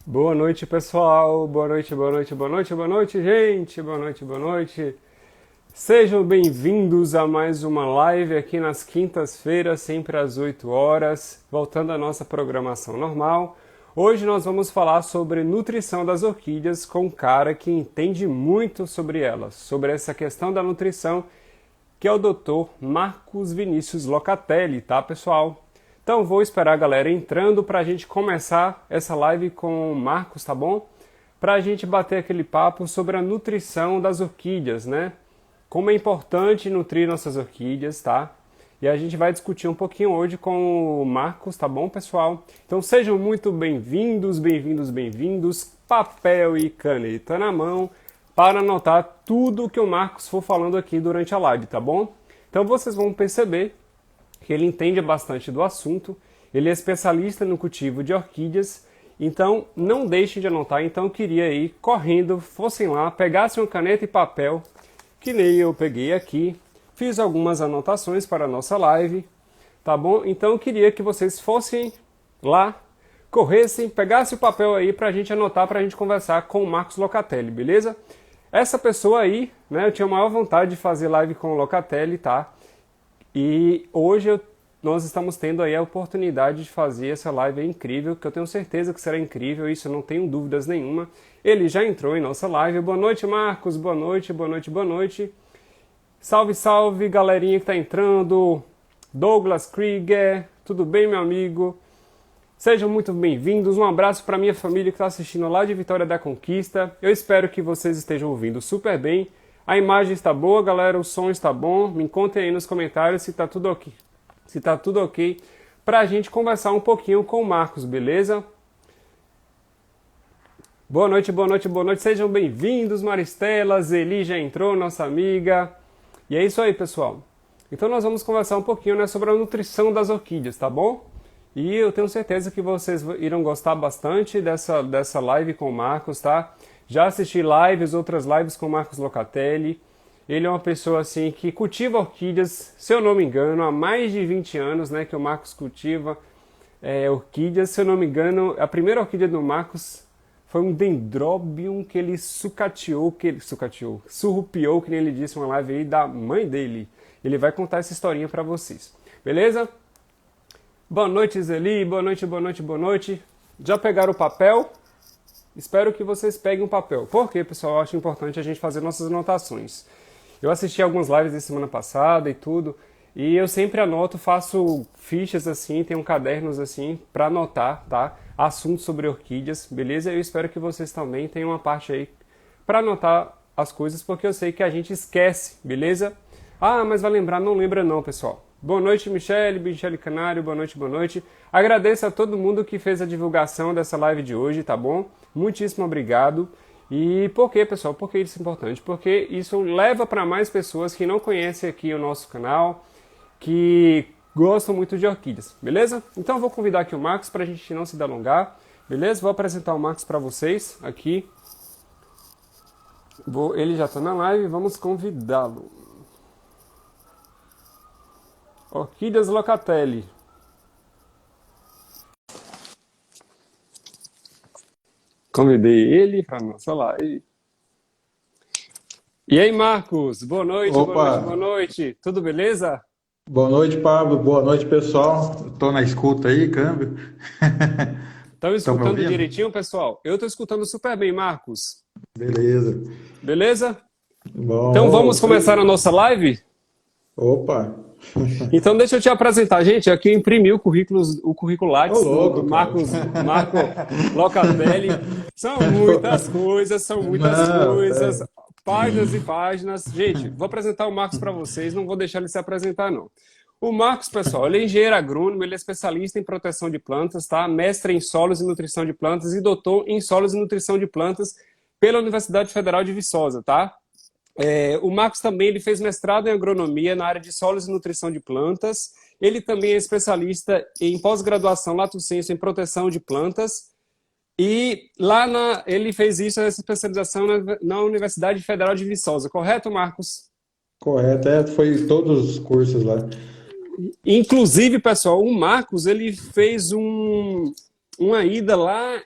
Boa noite, pessoal. Boa noite, boa noite, boa noite, boa noite, gente. Boa noite, boa noite. Sejam bem-vindos a mais uma live aqui nas quintas-feiras, sempre às 8 horas, voltando à nossa programação normal. Hoje nós vamos falar sobre nutrição das orquídeas com um cara que entende muito sobre elas, sobre essa questão da nutrição, que é o Dr. Marcos Vinícius Locatelli, tá, pessoal? Então vou esperar a galera entrando para a gente começar essa live com o Marcos, tá bom? Para a gente bater aquele papo sobre a nutrição das orquídeas, né? Como é importante nutrir nossas orquídeas, tá? E a gente vai discutir um pouquinho hoje com o Marcos, tá bom, pessoal? Então sejam muito bem-vindos, bem-vindos, bem-vindos. Papel e caneta na mão para anotar tudo que o Marcos for falando aqui durante a live, tá bom? Então vocês vão perceber que ele entende bastante do assunto, ele é especialista no cultivo de orquídeas, então não deixem de anotar. Então eu queria ir correndo, fossem lá, pegassem uma caneta e papel, que nem eu peguei aqui, fiz algumas anotações para a nossa live, tá bom? Então eu queria que vocês fossem lá, corressem, pegassem o papel aí para a gente anotar, para a gente conversar com o Marcos Locatelli, beleza? Essa pessoa aí, né, eu tinha a maior vontade de fazer live com o Locatelli, tá? E hoje nós estamos tendo aí a oportunidade de fazer essa live incrível, que eu tenho certeza que será incrível, isso eu não tenho dúvidas nenhuma. Ele já entrou em nossa live. Boa noite, Marcos. Boa noite, boa noite, boa noite. Salve, salve, galerinha que está entrando. Douglas Krieger, tudo bem, meu amigo? Sejam muito bem-vindos. Um abraço para minha família que está assistindo lá de Vitória da Conquista. Eu espero que vocês estejam ouvindo super bem. A imagem está boa, galera, o som está bom. Me contem aí nos comentários se está tudo ok. Se está tudo ok, para a gente conversar um pouquinho com o Marcos, beleza? Boa noite, boa noite, boa noite. Sejam bem-vindos, Maristela, Zeli já entrou, nossa amiga. E é isso aí, pessoal. Então nós vamos conversar um pouquinho, né, sobre a nutrição das orquídeas, tá bom? E eu tenho certeza que vocês irão gostar bastante dessa live com o Marcos, tá? Já assisti outras lives com o Marcos Locatelli. Ele é uma pessoa assim que cultiva orquídeas, se eu não me engano, há mais de 20 anos, né, que o Marcos cultiva orquídeas. Se eu não me engano, a primeira orquídea do Marcos foi um dendrobium que ele surrupiou, que nem ele disse, uma live aí da mãe dele. Ele vai contar essa historinha para vocês, beleza? Boa noite, Zeli, boa noite, boa noite, boa noite. Já pegaram o papel? Espero que vocês peguem um papel. Por quê, pessoal? Eu acho importante a gente fazer nossas anotações. Eu assisti algumas lives da semana passada e tudo, e eu sempre anoto, faço fichas assim, tenho cadernos assim, para anotar, tá? Assuntos sobre orquídeas, beleza? Eu espero que vocês também tenham uma parte aí para anotar as coisas, porque eu sei que a gente esquece, beleza? Ah, mas vai lembrar, não lembra não, pessoal. Boa noite, Michele Canário, boa noite, boa noite. Agradeço a todo mundo que fez a divulgação dessa live de hoje, tá bom? Muitíssimo obrigado. E por que, pessoal? Por que isso é importante? Porque isso leva para mais pessoas que não conhecem aqui o nosso canal, que gostam muito de orquídeas, beleza? Então eu vou convidar aqui o Marcos para a gente não se delongar, beleza? Vou apresentar o Marcos para vocês aqui. Ele já está na live, vamos convidá-lo. Orquídeas Locatelli. Convidei ele para nossa live. E aí, Marcos? Boa noite, boa Opa, noite, boa noite. Tudo beleza? boa noite, Pablo. Boa noite, pessoal. Estou na escuta aí, câmbio. Estão Estão me escutando ouvindo? direitinho, pessoal? Eu estou escutando super bem, Marcos. Beleza. Beleza? Então Bom, vamos começar a nossa live? opa. Então deixa eu te apresentar, gente. Aqui eu imprimi o currículo Ô, Lattes do louco, cara. Marco Locatelli. São muitas coisas, são muitas Não, coisas. Páginas e páginas. Gente, vou apresentar o Marcos para vocês, não vou deixar ele se apresentar, não. O Marcos, pessoal, ele é engenheiro agrônomo, ele é especialista em proteção de plantas, tá? Mestre em solos e nutrição de plantas e doutor em solos e nutrição de plantas pela Universidade Federal de Viçosa, tá? O Marcos também ele fez mestrado em agronomia na área de solos e nutrição de plantas. Ele também é especialista em pós-graduação lato sensu em proteção de plantas. E ele fez essa especialização na Universidade Federal de Viçosa, correto, Marcos? correto. Foi todos os cursos lá. Inclusive, pessoal, o Marcos ele fez uma ida lá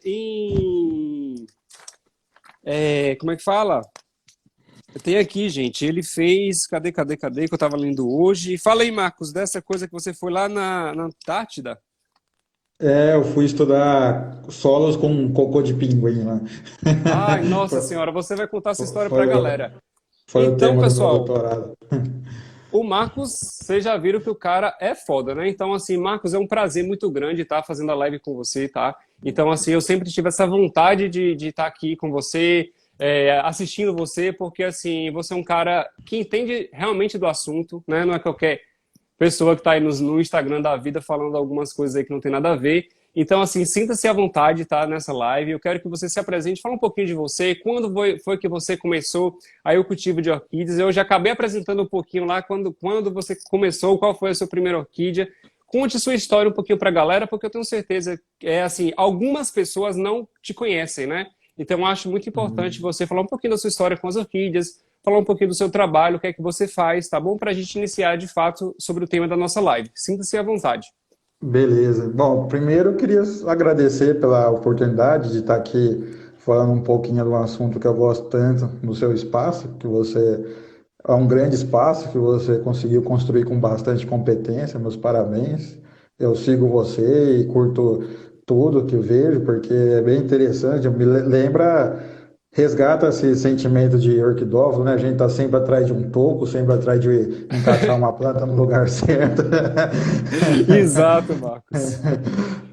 como é que fala? Tem aqui, gente, ele fez, cadê, que eu tava lendo hoje. Fala aí, Marcos, dessa coisa que você foi lá na Antártida. Eu fui estudar solos com cocô de pinguim lá. Ai, nossa Foi, senhora, você vai contar essa história pra foi, galera. foi o Então, tema do meu pessoal, doutorado. o Marcos, vocês já viram que o cara é foda, né? Então, assim, Marcos, é um prazer muito grande estar fazendo a live com você, tá? Então, assim, eu sempre tive essa vontade de estar aqui com você, assistindo você, porque, assim, você é um cara que entende realmente do assunto, né? Não é qualquer pessoa que está aí no Instagram da vida falando algumas coisas aí que não tem nada a ver. Então, assim, sinta-se à vontade, tá, nessa live. Eu quero que você se apresente, fala um pouquinho de você, quando foi que você começou aí o cultivo de orquídeas. Eu já acabei apresentando um pouquinho lá quando você começou, qual foi a sua primeira orquídea. Conte sua história um pouquinho para a galera, porque eu tenho certeza que, assim, algumas pessoas não te conhecem, né? Então, eu acho muito importante você falar um pouquinho da sua história com as orquídeas, falar um pouquinho do seu trabalho, o que é que você faz, tá bom? Para a gente iniciar, de fato, sobre o tema da nossa live. Sinta-se à vontade. Beleza. Bom, primeiro eu queria agradecer pela oportunidade de estar aqui falando um pouquinho do assunto que eu gosto tanto no seu espaço, que você é um grande espaço que você conseguiu construir com bastante competência. Meus parabéns. Eu sigo você e curto tudo que eu vejo, porque é bem interessante. Lembra, resgata esse sentimento de orquidófilo, né? A gente tá sempre atrás de um toco, sempre atrás de encaixar uma planta no lugar certo. Exato, Marcos.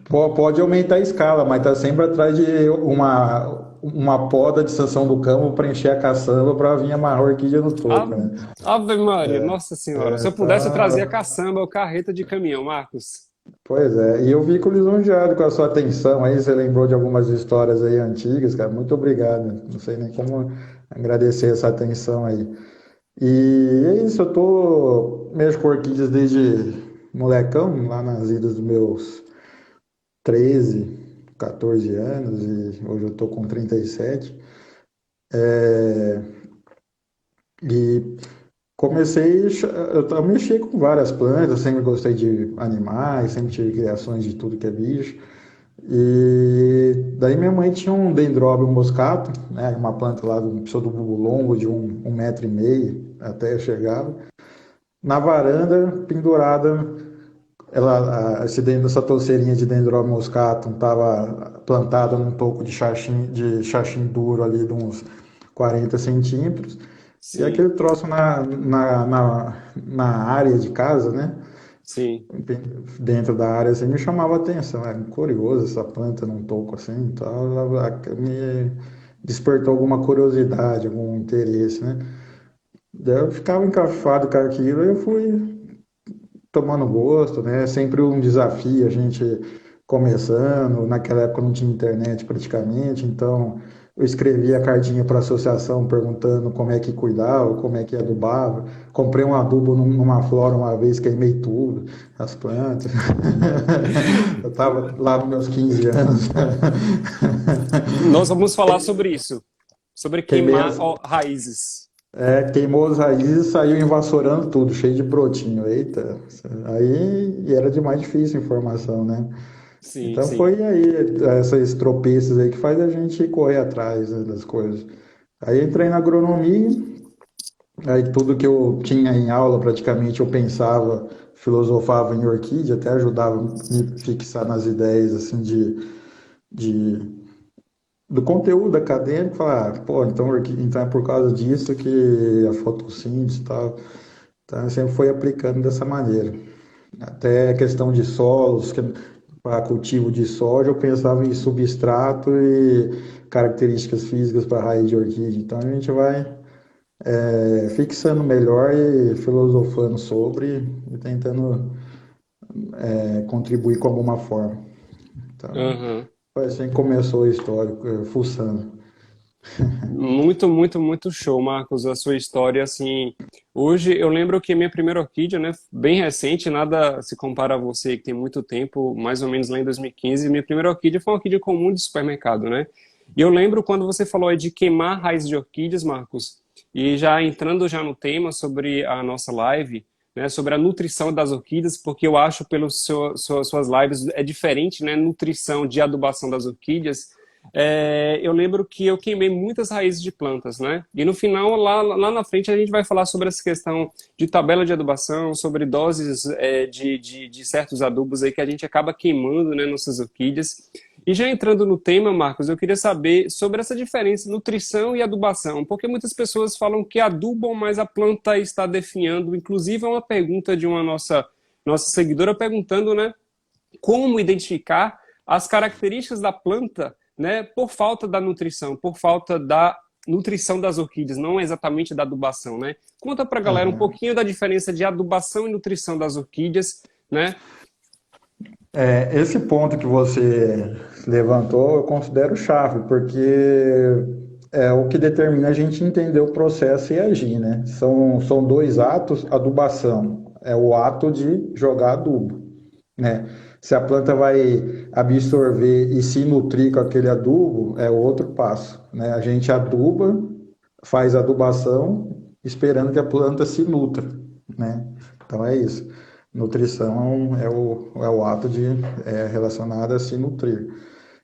Pode aumentar a escala, mas tá sempre atrás de uma poda de extensão do campo para encher a caçamba para vir amarrar a orquídea no toco, Ave né? Ave Maria, Nossa Senhora. Se eu pudesse, eu trazia Tá. caçamba ou carreta de caminhão, Marcos. Pois é, e eu fico lisonjeado com a sua atenção aí, você lembrou de algumas histórias aí antigas, cara, muito obrigado, não sei nem como agradecer essa atenção aí. E é isso, eu tô mexo com orquídeas desde molecão, lá nas idas dos meus 13, 14 anos, e hoje eu tô com 37. É, e eu mexi com várias plantas, sempre gostei de animais, sempre tive criações de tudo que é bicho. E daí minha mãe tinha um dendróbio moscato, né, uma planta lá do pseudobulbo longo de um metro e meio, até eu chegava. Na varanda, pendurada, essa touceirinha de dendróbio moscato estava plantada num toco de xaxim duro ali de uns 40 centímetros. E Sim, aquele troço na área de casa, né? sim. Dentro da área, assim, me chamava a atenção. É curioso essa planta num toco assim, então me despertou alguma curiosidade, algum interesse, né? Daí eu ficava encafado com aquilo e eu fui tomando gosto, né? Sempre um desafio, a gente começando. Naquela época não tinha internet praticamente, então eu escrevia a cartinha para a associação perguntando como é que cuidava, como é que adubava. Comprei um adubo numa flora uma vez, queimei tudo, as plantas. Eu estava lá nos meus 15 anos. Nós vamos falar sobre isso, sobre Queimei queimar as, raízes. queimou as raízes e saiu invassourando tudo, cheio de brotinho. Eita, aí era demais difícil a informação, né? Sim, Então sim. foi aí esses tropeços aí que faz a gente correr atrás, né, das coisas. Aí entrei na agronomia, aí tudo que eu tinha em aula praticamente eu pensava, filosofava em orquídea, até ajudava a me fixar nas ideias assim de do conteúdo acadêmico, falar, pô, então é por causa disso que a fotossíntese e tal. Então eu sempre fui aplicando dessa maneira. Até a questão de solos, para cultivo de soja, eu pensava em substrato e características físicas para raiz de orquídea. Então a gente vai fixando melhor e filosofando sobre e tentando contribuir com alguma forma. Então, Aham. foi assim que começou a história, fuçando. Muito, muito, muito show, Marcos, a sua história, assim, hoje eu lembro que minha primeira orquídea, né, bem recente, nada se compara a você que tem muito tempo, mais ou menos lá em 2015, minha primeira orquídea foi uma orquídea comum de supermercado, né, e eu lembro quando você falou aí de queimar raiz de orquídeas, Marcos, e já entrando já no tema sobre a nossa live, né, sobre a nutrição das orquídeas, porque eu acho pelas suas lives é diferente, né, nutrição de adubação das orquídeas. Eu lembro que eu queimei muitas raízes de plantas, né? E no final, lá na frente, a gente vai falar sobre essa questão de tabela de adubação, sobre doses de certos adubos aí que a gente acaba queimando, né, nossas orquídeas. E já entrando no tema, Marcos, eu queria saber sobre essa diferença, nutrição e adubação, porque muitas pessoas falam que adubam, mas a planta está definhando. Inclusive, é uma pergunta de uma nossa seguidora perguntando, né, como identificar as características da planta, né, por falta da nutrição, por falta da nutrição das orquídeas, não exatamente da adubação, né? Conta pra galera um pouquinho da diferença de adubação e nutrição das orquídeas, né? Esse ponto que você levantou, eu considero chave, porque é o que determina a gente entender o processo e agir, né? São dois atos, adubação é o ato de jogar adubo, né? Se a planta vai absorver e se nutrir com aquele adubo, é outro passo, né? A gente aduba, faz adubação, esperando que a planta se nutra, né? Então é isso. Nutrição é o ato relacionado a se nutrir.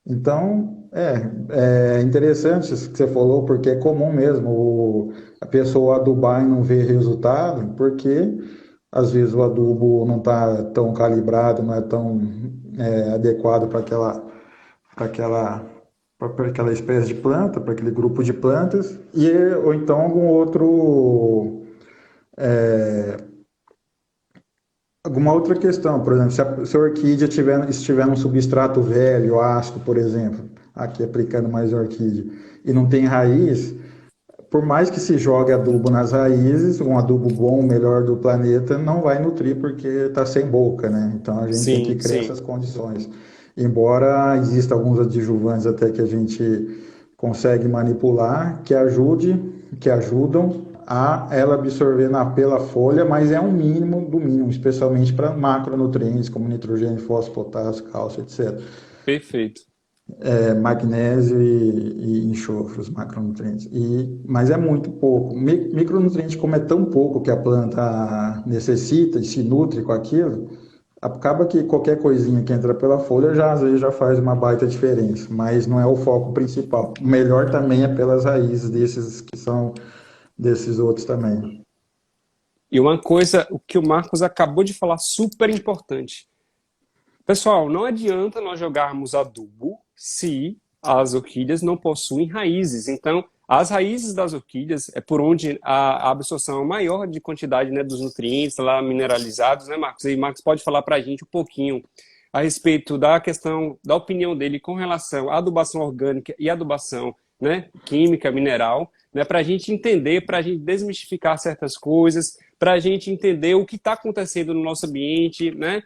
Então, é interessante isso que você falou, porque é comum mesmo a pessoa adubar e não ver resultado, porque às vezes o adubo não está tão calibrado, não é tão adequado para aquela espécie de planta, para aquele grupo de plantas, ou então algum outro. Alguma outra questão, por exemplo, se a orquídea estiver num substrato velho, ácido, por exemplo, aqui aplicando mais orquídea, e não tem raiz, por mais que se jogue adubo nas raízes, um adubo bom, o melhor do planeta, não vai nutrir porque está sem boca, né? Então a gente tem que criar essas condições. Embora existam alguns adjuvantes até que a gente consegue manipular, que ajudam a ela absorver pela folha, mas é um mínimo do mínimo, especialmente para macronutrientes como nitrogênio, fósforo, potássio, cálcio, etc. Perfeito. Magnésio e enxofre, os macronutrientes. Mas é muito pouco. Micronutriente, como é tão pouco que a planta necessita e se nutre com aquilo, acaba que qualquer coisinha que entra pela folha às vezes já faz uma baita diferença, mas não é o foco principal. O melhor também é pelas raízes desses outros também. E uma coisa, o que o Marcos acabou de falar, super importante. Pessoal, não adianta nós jogarmos adubo se as orquídeas não possuem raízes. Então, as raízes das orquídeas é por onde a absorção maior de quantidade, né, dos nutrientes lá mineralizados, né, Marcos? E Marcos pode falar para a gente um pouquinho a respeito da questão, da opinião dele com relação à adubação orgânica e adubação, né, química, mineral, né, para a gente entender, para a gente desmistificar certas coisas, para a gente entender o que está acontecendo no nosso ambiente, né?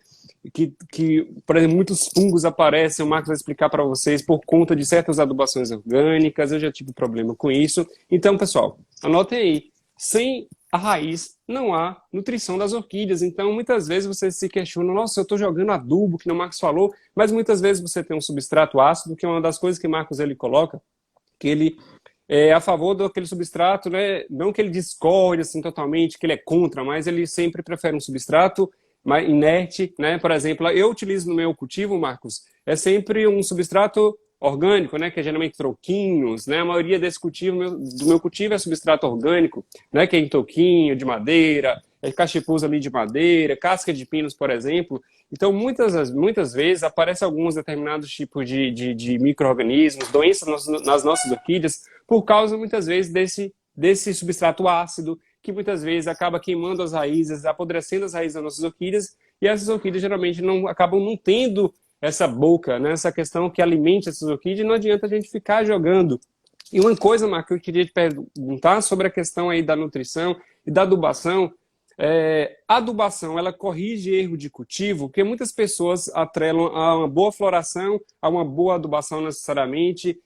Por exemplo, muitos fungos aparecem, o Marcos vai explicar para vocês, por conta de certas adubações orgânicas, eu já tive problema com isso. Então, pessoal, anotem aí, sem a raiz não há nutrição das orquídeas. Então, muitas vezes você se questiona, nossa, eu estou jogando adubo, que o Marcos falou, mas muitas vezes você tem um substrato ácido, que é uma das coisas que o Marcos ele coloca, que ele é a favor daquele substrato, né? Não que ele discorde assim totalmente, que ele é contra, mas ele sempre prefere um substrato mais inerte, né? Por exemplo, eu utilizo no meu cultivo, Marcos, é sempre um substrato orgânico, né? Que é geralmente troquinhos, né? A maioria desse cultivo, do meu cultivo é substrato orgânico, né? Que é em toquinho, de madeira, é cachepuz ali de madeira, casca de pinos, por exemplo. Então, muitas vezes, aparecem alguns determinados tipos de micro-organismos, doenças nas nossas orquídeas, por causa, muitas vezes, desse substrato ácido, que muitas vezes acaba queimando as raízes, apodrecendo as raízes das nossas orquídeas, e essas orquídeas geralmente acabam não tendo essa boca, né, essa questão que alimente essas orquídeas, e não adianta a gente ficar jogando. E uma coisa, Marco, que eu queria te perguntar sobre a questão aí da nutrição e da adubação. A adubação, ela corrige erro de cultivo, porque muitas pessoas atrelam a uma boa floração, a uma boa adubação necessariamente.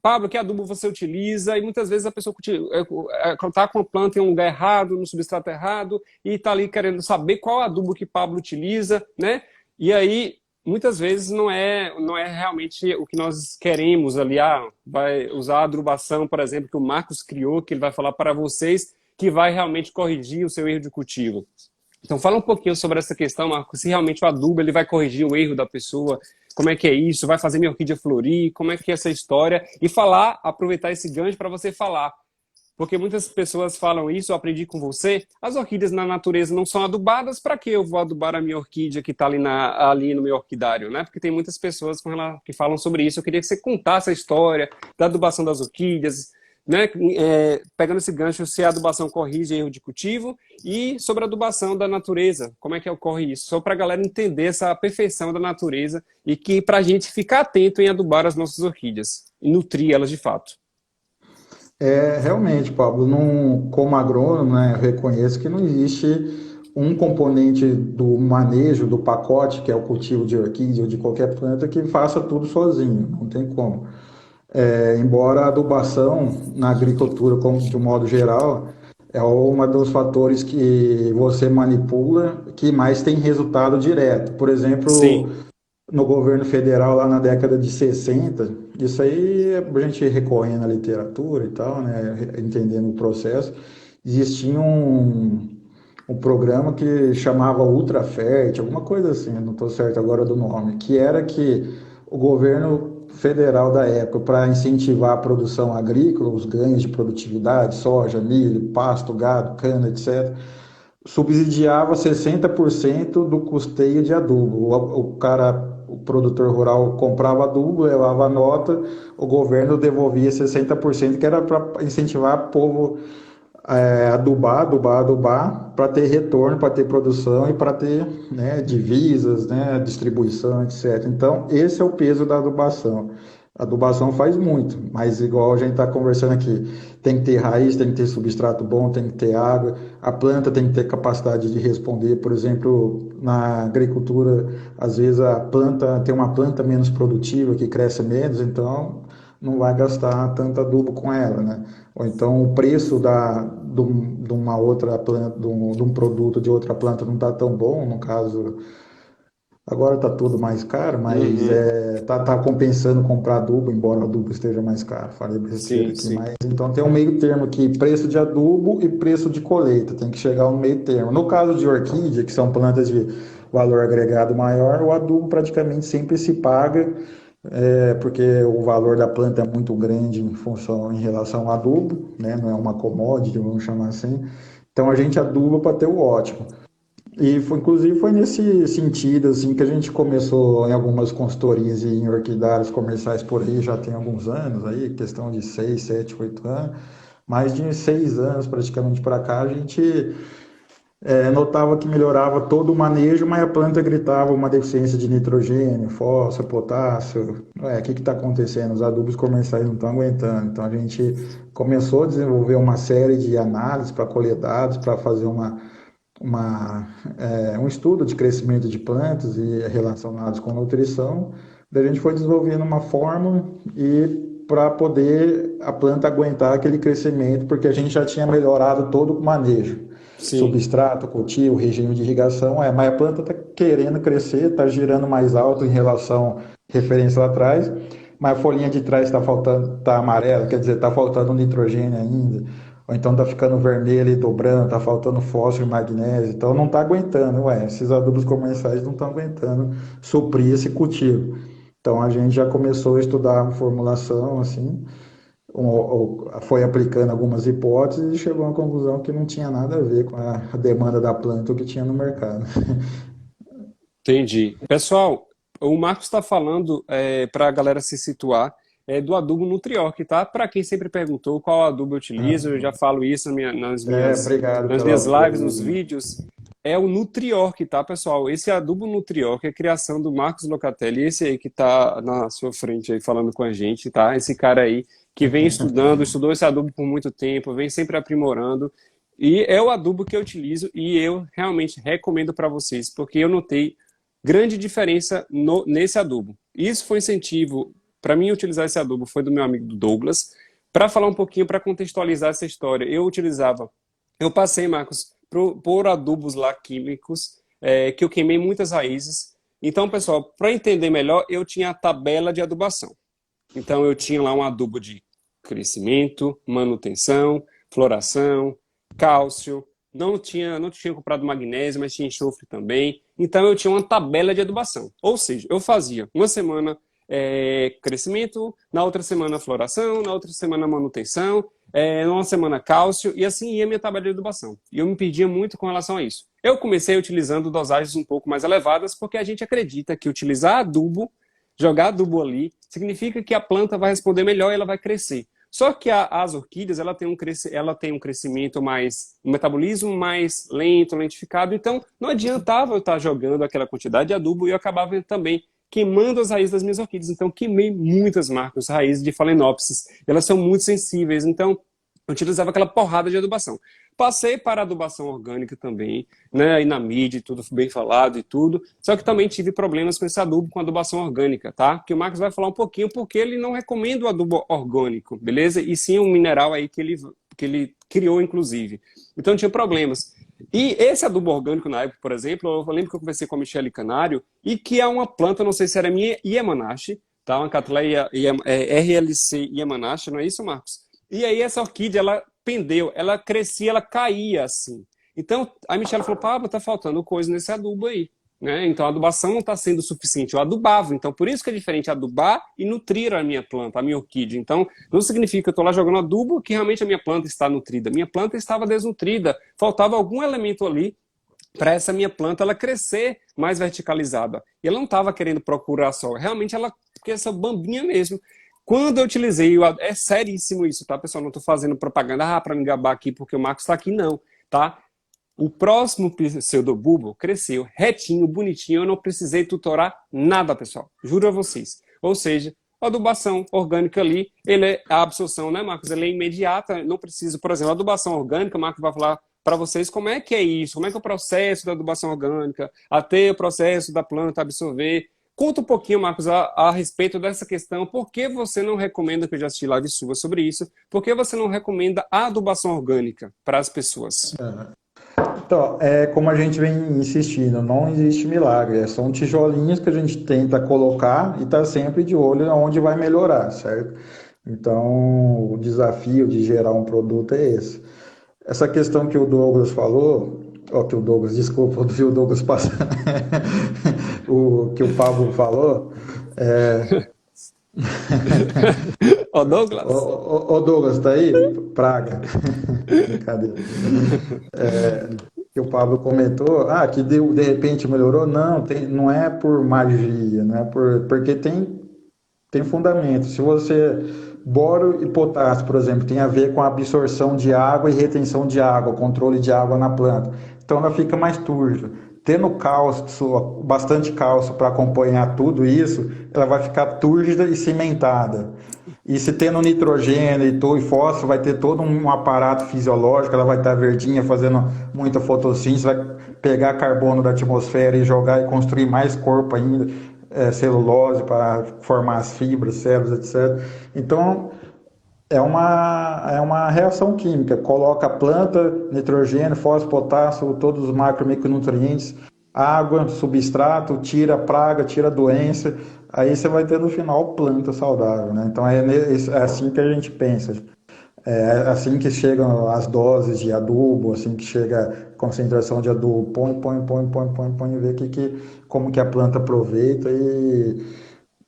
Pablo, que adubo você utiliza? E muitas vezes a pessoa está com a planta em um lugar errado, no substrato errado, e está ali querendo saber qual adubo que Pablo utiliza, né? E aí, muitas vezes não é realmente o que nós queremos ali. Vai usar a adubação, por exemplo, que o Marcos criou, que ele vai falar para vocês, que vai realmente corrigir o seu erro de cultivo. Então fala um pouquinho sobre essa questão, Marcos, se realmente o adubo ele vai corrigir o erro da pessoa, como é que é isso, vai fazer minha orquídea florir, como é que é essa história, e falar, aproveitar esse gancho para você falar. Porque muitas pessoas falam isso, eu aprendi com você, as orquídeas na natureza não são adubadas, para que eu vou adubar a minha orquídea que está ali no meu orquidário, né? Porque tem muitas pessoas que falam sobre isso. Eu queria que você contasse a história da adubação das orquídeas, né? Pegando esse gancho, se a adubação corrige erro de cultivo, e sobre a adubação da natureza, como é que ocorre isso? Só para a galera entender essa perfeição da natureza e que para a gente ficar atento em adubar as nossas orquídeas e nutrir elas de fato. Realmente, Pablo, não, como agrônomo, né, eu reconheço que não existe um componente do manejo do pacote, que é o cultivo de orquídea ou de qualquer planta, que faça tudo sozinho, não tem como. Embora a adubação na agricultura, como de um modo geral, é um dos fatores que você manipula que mais tem resultado direto. Por exemplo, Sim. no governo federal, lá na década de 60, isso aí a gente recorrendo à literatura e tal, né, entendendo o processo, existia um programa que chamava Ultra Fértil, alguma coisa assim, não estou certo agora do nome, que era que o governo federal da época, para incentivar a produção agrícola, os ganhos de produtividade, soja, milho, pasto, gado, cana, etc., subsidiava 60% do custeio de adubo. O produtor rural comprava adubo, levava a nota, o governo devolvia 60%, que era para incentivar o povo adubar, para ter retorno, para ter produção e para ter, né, divisas, né, distribuição, etc. Então, esse é o peso da adubação. A adubação faz muito, mas igual a gente está conversando aqui, tem que ter raiz, tem que ter substrato bom, tem que ter água, a planta tem que ter capacidade de responder. Por exemplo, na agricultura, às vezes a planta tem uma planta menos produtiva, que cresce menos, então não vai gastar tanto adubo com ela, né? Ou então o preço de uma outra planta, de um produto de outra planta não está tão bom, no caso, agora está tudo mais caro, mas Uhum. tá compensando comprar adubo, embora o adubo esteja mais caro. Falei besteira Sim, aqui, sim. mas então tem um meio termo aqui, preço de adubo e preço de colheita, tem que chegar no meio termo. No caso de orquídea, que são plantas de valor agregado maior, o adubo praticamente sempre se paga, porque o valor da planta é muito grande em relação ao adubo, né? Não é uma commodity, vamos chamar assim. Então a gente aduba para ter o ótimo. E foi, inclusive foi nesse sentido assim que a gente começou em algumas consultorias e em orquidários comerciais por aí, já tem alguns anos aí, questão de 6, 7, 8 anos, mais de 6 anos praticamente para cá, a gente notava que melhorava todo o manejo, mas a planta gritava uma deficiência de nitrogênio, fósforo, potássio. O que está acontecendo? Os adubos comerciais não estão aguentando. Então a gente começou a desenvolver uma série de análises para colher dados, para fazer um estudo de crescimento de plantas e relacionados com nutrição. Daí a gente foi desenvolvendo uma fórmula e para poder a planta aguentar aquele crescimento, porque a gente já tinha melhorado todo o manejo, Sim. substrato, cultivo, regime de irrigação, mas a planta está querendo crescer, está girando mais alto em relação referência lá atrás, mas a folhinha de trás está faltando, está amarela, quer dizer, está faltando nitrogênio ainda, ou então está ficando vermelho e dobrando, está faltando fósforo e magnésio, então não está aguentando, esses adubos comerciais não estão aguentando suprir esse cultivo. Então a gente já começou a estudar a formulação, assim, foi aplicando algumas hipóteses e chegou à conclusão que não tinha nada a ver com a demanda da planta o que tinha no mercado. Entendi. Pessoal, o Marcos está falando para a galera se situar do adubo Nutriorg, tá? Para quem sempre perguntou qual adubo eu utilizo, eu já falo isso Obrigado nas pela minhas lives, nos pergunta. vídeos. É o Nutriorg, tá, pessoal? Esse adubo Nutriorg é criação do Marcos Locatelli, esse aí que está na sua frente aí falando com a gente, tá? Esse cara aí que vem estudando, estudou esse adubo por muito tempo, vem sempre aprimorando. E é o adubo que eu utilizo e eu realmente recomendo para vocês, porque eu notei grande diferença nesse adubo. Isso foi incentivo para mim utilizar esse adubo, foi do meu amigo Douglas. Para falar um pouquinho, para contextualizar essa história, eu passei, Marcos, por adubos lá químicos, que eu queimei muitas raízes. Então, pessoal, para entender melhor, eu tinha a tabela de adubação. Então, eu tinha lá um adubo de crescimento, manutenção, floração, cálcio, não tinha comprado magnésio, mas tinha enxofre também. Então eu tinha uma tabela de adubação. Ou seja, eu fazia uma semana crescimento, na outra semana floração, na outra semana manutenção, numa semana cálcio, e assim ia minha tabela de adubação. E eu me perdia muito com relação a isso. Eu comecei utilizando dosagens um pouco mais elevadas, porque a gente acredita que utilizar adubo, jogar adubo ali, significa que a planta vai responder melhor e ela vai crescer. Só que as orquídeas, ela tem um crescimento mais, um metabolismo mais lento, lentificado, então não adiantava eu estar jogando aquela quantidade de adubo e eu acabava também queimando as raízes das minhas orquídeas. Então queimei muitas marcas, raízes de Phalaenopsis, elas são muito sensíveis, então eu utilizava aquela porrada de adubação. Passei para a adubação orgânica também, né, aí na mídia, tudo bem falado e tudo, só que também tive problemas com esse adubo, com adubação orgânica, tá? Que o Marcos vai falar um pouquinho, porque ele não recomenda o adubo orgânico, beleza? E sim um mineral aí que ele criou, inclusive. Então tinha problemas. E esse adubo orgânico, na época, por exemplo, eu lembro que eu conversei com a Michele Canário, e que é uma planta, não sei se era minha Yamanashi, tá? Uma Cattleya RLC Yamanashi, não é isso, Marcos? E aí essa orquídea, ela pendeu, ela crescia, ela caía assim. Então a Michelle falou, Pablo, tá faltando coisa nesse adubo aí. Né? Então a adubação não está sendo suficiente, eu adubava. Então por isso que é diferente adubar e nutrir a minha planta, a minha orquídea. Então não significa que eu estou lá jogando adubo que realmente a minha planta está nutrida. Minha planta estava desnutrida, faltava algum elemento ali para essa minha planta ela crescer mais verticalizada. E ela não estava querendo procurar sol, realmente ela quer essa bambinha mesmo. Quando eu utilizei, é seríssimo isso, tá, pessoal? Não estou fazendo propaganda para me gabar aqui porque o Marcos está aqui, não, tá? O próximo pseudobulbo cresceu retinho, bonitinho, eu não precisei tutorar nada, pessoal. Juro a vocês. Ou seja, a adubação orgânica ali, a absorção, né, Marcos? Ela é imediata, não precisa, por exemplo, a adubação orgânica, o Marcos vai falar para vocês como é que é isso, como é que é o processo da adubação orgânica, até o processo da planta absorver. Conta um pouquinho, Marcos, a respeito dessa questão. Por que você não recomenda, que eu já assisti live sua sobre isso, por que você não recomenda a adubação orgânica para as pessoas? Então, como a gente vem insistindo, não existe milagre. São tijolinhos que a gente tenta colocar e tá sempre de olho onde vai melhorar, certo? Então, o desafio de gerar um produto é esse. Essa questão que o Douglas falou, que o Douglas, desculpa, eu vi o Douglas passar, o que o Pablo falou, Ô, Douglas. Ô Douglas, tá aí? Praga. Brincadeira. Que o Pablo comentou, que de repente melhorou. Não, não é por magia, não é porque tem fundamento. Se você, boro e potássio, por exemplo, tem a ver com a absorção de água e retenção de água, controle de água na planta. Então ela fica mais turva. Tendo cálcio, bastante cálcio para acompanhar tudo isso, ela vai ficar túrgida e cimentada. E se tendo nitrogênio e fósforo, vai ter todo um aparato fisiológico, ela vai estar verdinha, fazendo muita fotossíntese, vai pegar carbono da atmosfera e jogar e construir mais corpo ainda, celulose para formar as fibras, células, etc. Então, é uma reação química. Coloca a planta, nitrogênio, fósforo, potássio, todos os macro e micronutrientes, água, substrato, tira a praga, tira a doença. Aí você vai ter no final planta saudável, né? Então é assim que a gente pensa. É assim que chegam as doses de adubo, assim que chega a concentração de adubo, põe e vê como que a planta aproveita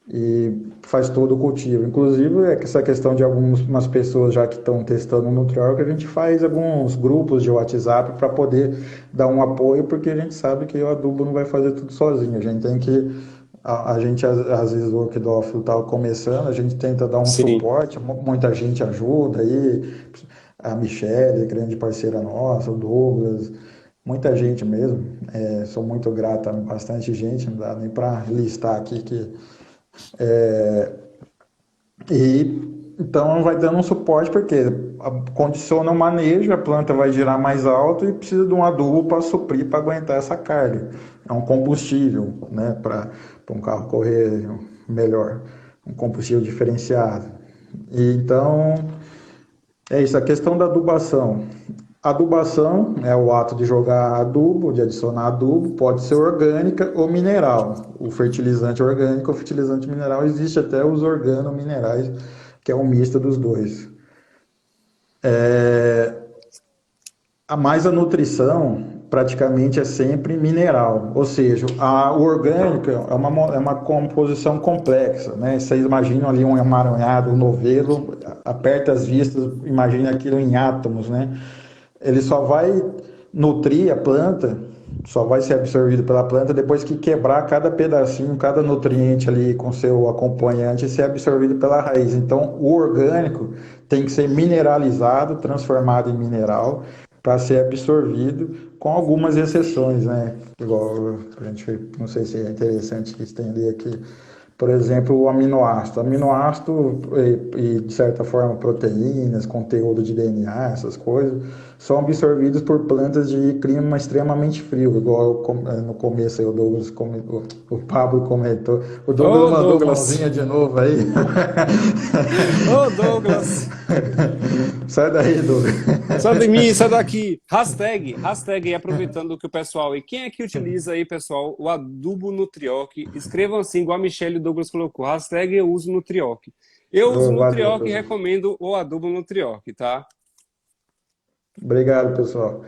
e faz todo o cultivo. Inclusive, essa questão de algumas pessoas já que estão testando o Nutriorg, a gente faz alguns grupos de WhatsApp para poder dar um apoio, porque a gente sabe que o adubo não vai fazer tudo sozinho. A gente tem que... A gente, às vezes, o orquidófilo está começando, a gente tenta dar um Sim. suporte, muita gente ajuda aí, a Michelle, grande parceira nossa, o Douglas, muita gente mesmo. Sou muito grato a bastante gente, não dá nem para listar aqui então vai dando um suporte porque condiciona o manejo, a planta vai girar mais alto e precisa de um adubo para suprir, para aguentar essa carga. É um combustível, né, para um carro correr melhor, um combustível diferenciado. E então é isso, a questão da adubação. Adubação é o ato de jogar adubo, de adicionar adubo, pode ser orgânica ou mineral. O fertilizante orgânico ou fertilizante mineral, existe até os organominerais, que é um misto dos dois. a nutrição praticamente é sempre mineral, ou seja, o orgânico é uma composição complexa, né? Vocês imaginam ali um emaranhado, um novelo, aperta as vistas, imagina aquilo em átomos, né? Ele só vai nutrir a planta, só vai ser absorvido pela planta depois que quebrar cada pedacinho, cada nutriente ali com seu acompanhante e ser absorvido pela raiz. Então, o orgânico tem que ser mineralizado, transformado em mineral, para ser absorvido, com algumas exceções, né? Igual a gente, não sei se é interessante estender aqui. Por exemplo, o aminoácido. Aminoácido de certa forma, proteínas, conteúdo de DNA, essas coisas, são absorvidos por plantas de clima extremamente frio, igual no começo aí o Pablo comentou. O Douglas Ô, mandou Douglas! mãozinha de novo aí. Ô, Douglas! Sai daí, Douglas. Sai de mim, sai daqui! Hashtag aí, aproveitando que o pessoal... E quem é que utiliza aí, pessoal, o adubo Nutrioc? Escrevam assim, igual a Michelle Douglas colocou. Hashtag eu uso Nutrioc. Eu uso Oh, valeu, Nutrioc e pessoal. recomendo o adubo Nutrioc, tá? Obrigado, pessoal.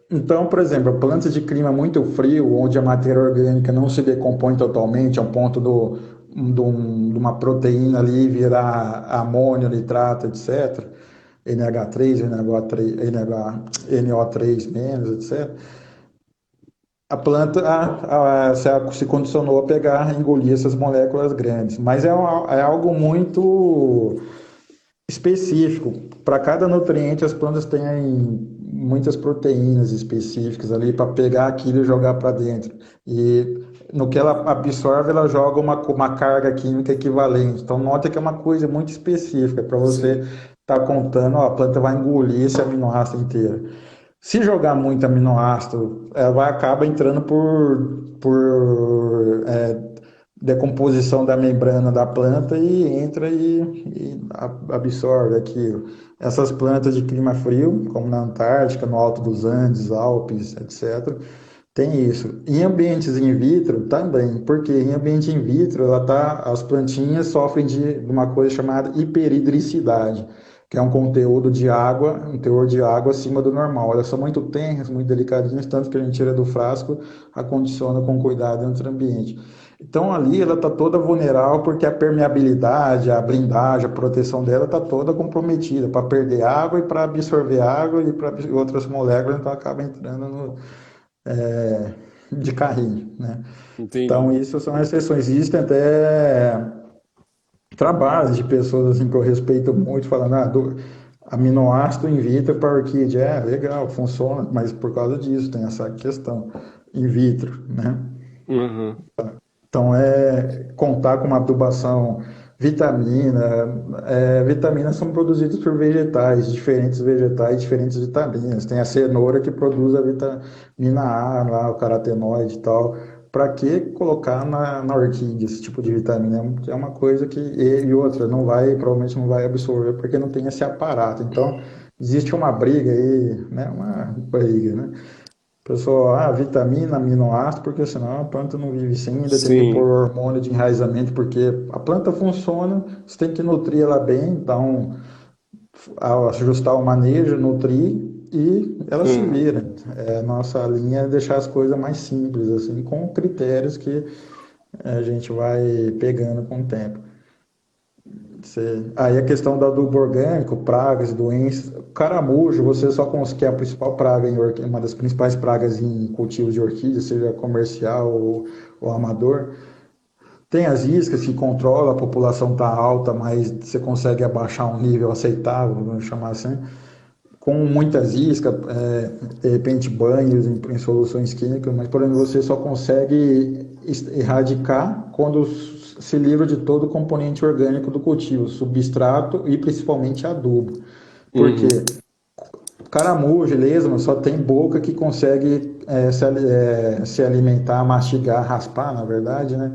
Então, por exemplo, plantas de clima muito frio, onde a matéria orgânica não se decompõe totalmente, a um ponto de uma proteína ali virar amônio, nitrato, etc., NH3, NH3, NO3 menos, etc., a planta se condicionou a pegar, engolir essas moléculas grandes. Mas é algo muito específico. Para cada nutriente, as plantas têm muitas proteínas específicas ali para pegar aquilo e jogar para dentro. E no que ela absorve, ela joga uma carga química equivalente. Então, nota que é uma coisa muito específica para você Sim. estar contando, ó, a planta vai engolir esse aminoácido inteiro. Se jogar muito aminoácido, ela acaba entrando por decomposição da membrana da planta e entra e absorve aquilo. Essas plantas de clima frio, como na Antártica, no Alto dos Andes, Alpes, etc., tem isso. Em ambientes in vitro também, porque em ambiente in vitro as plantinhas sofrem de uma coisa chamada hiperidricidade, que é um conteúdo de água, um teor de água acima do normal. Elas são muito tenras, muito delicadinhas, tanto que a gente tira do frasco, acondiciona com cuidado dentro do ambiente. Então ali ela está toda vulnerável porque a permeabilidade, a blindagem, a proteção dela está toda comprometida para perder água e para absorver água e para outras moléculas, então acaba entrando de carrinho, né? Então Entendi. isso são exceções. Existem até trabalhos de pessoas assim que eu respeito muito falando, aminoácido in vitro para orquídea, legal, funciona, mas por causa disso tem essa questão in vitro, né? Uhum. Então, contar com uma adubação, vitamina. Vitaminas são produzidas por vegetais, diferentes vitaminas. Tem a cenoura que produz a vitamina A, lá, o carotenoide e tal. Para que colocar na orquídea esse tipo de vitamina? É uma coisa que. E outra, provavelmente não vai absorver porque não tem esse aparato. Então, existe uma briga aí, né? Uma briga, né? Pessoal, vitamina, aminoácido, porque senão a planta não vive sem, ainda tem que pôr Sim. hormônio de enraizamento, porque a planta funciona, você tem que nutrir ela bem, então, ao ajustar o manejo, nutrir e ela se Uhum. vira. Nossa linha é deixar as coisas mais simples, assim, com critérios que a gente vai pegando com o tempo. Aí a questão do adubo orgânico, pragas, doenças. Caramujo, você só consegue, que é a principal praga, uma das principais pragas em cultivos de orquídea, seja comercial ou amador. Tem as iscas que controlam, a população está alta, mas você consegue abaixar um nível aceitável, vamos chamar assim. Com muitas iscas, de repente banhos em soluções químicas, mas por exemplo, você só consegue erradicar quando se livra de todo o componente orgânico do cultivo, substrato e principalmente adubo. Porque Uhum. caramujo, lesma, só tem boca que consegue se alimentar, mastigar, raspar, na verdade, né?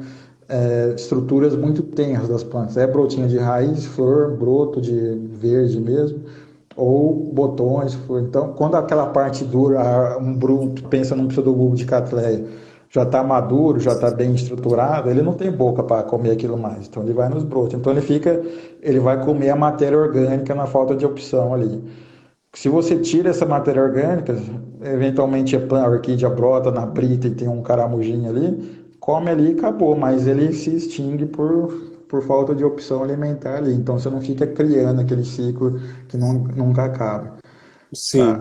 Estruturas muito tenras das plantas. É brotinha de raiz, flor, broto de verde mesmo, ou botões. Então, quando aquela parte dura, pensa num pseudobulbo de Cattleya, já está maduro, já está bem estruturado, ele não tem boca para comer aquilo mais. Então, ele vai nos brotos. Então, ele vai comer a matéria orgânica na falta de opção ali. Se você tira essa matéria orgânica, eventualmente a orquídea brota na brita e tem um caramujinho ali, come ali e acabou, mas ele se extingue por falta de opção alimentar ali. Então você não fica criando aquele ciclo que nunca acaba. Tá? Sim.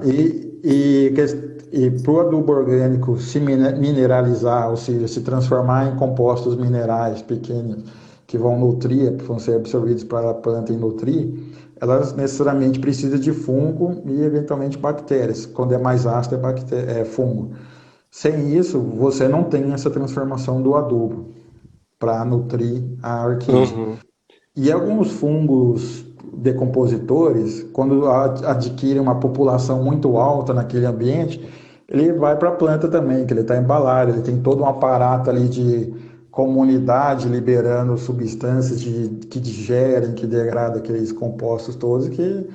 E para o adubo orgânico se mineralizar, ou seja, se transformar em compostos minerais pequenos que vão nutrir, vão ser absorvidos para a planta e nutrir, elas necessariamente precisam de fungo e eventualmente bactérias. Quando é mais ácido é fungo. Sem isso, você não tem essa transformação do adubo para nutrir a orquídea. Uhum. E alguns fungos decompositores, quando adquirem uma população muito alta naquele ambiente, ele vai para a planta também, que ele está embalado, ele tem todo um aparato ali de comunidade liberando substâncias que digerem, que degradam aqueles compostos todos, que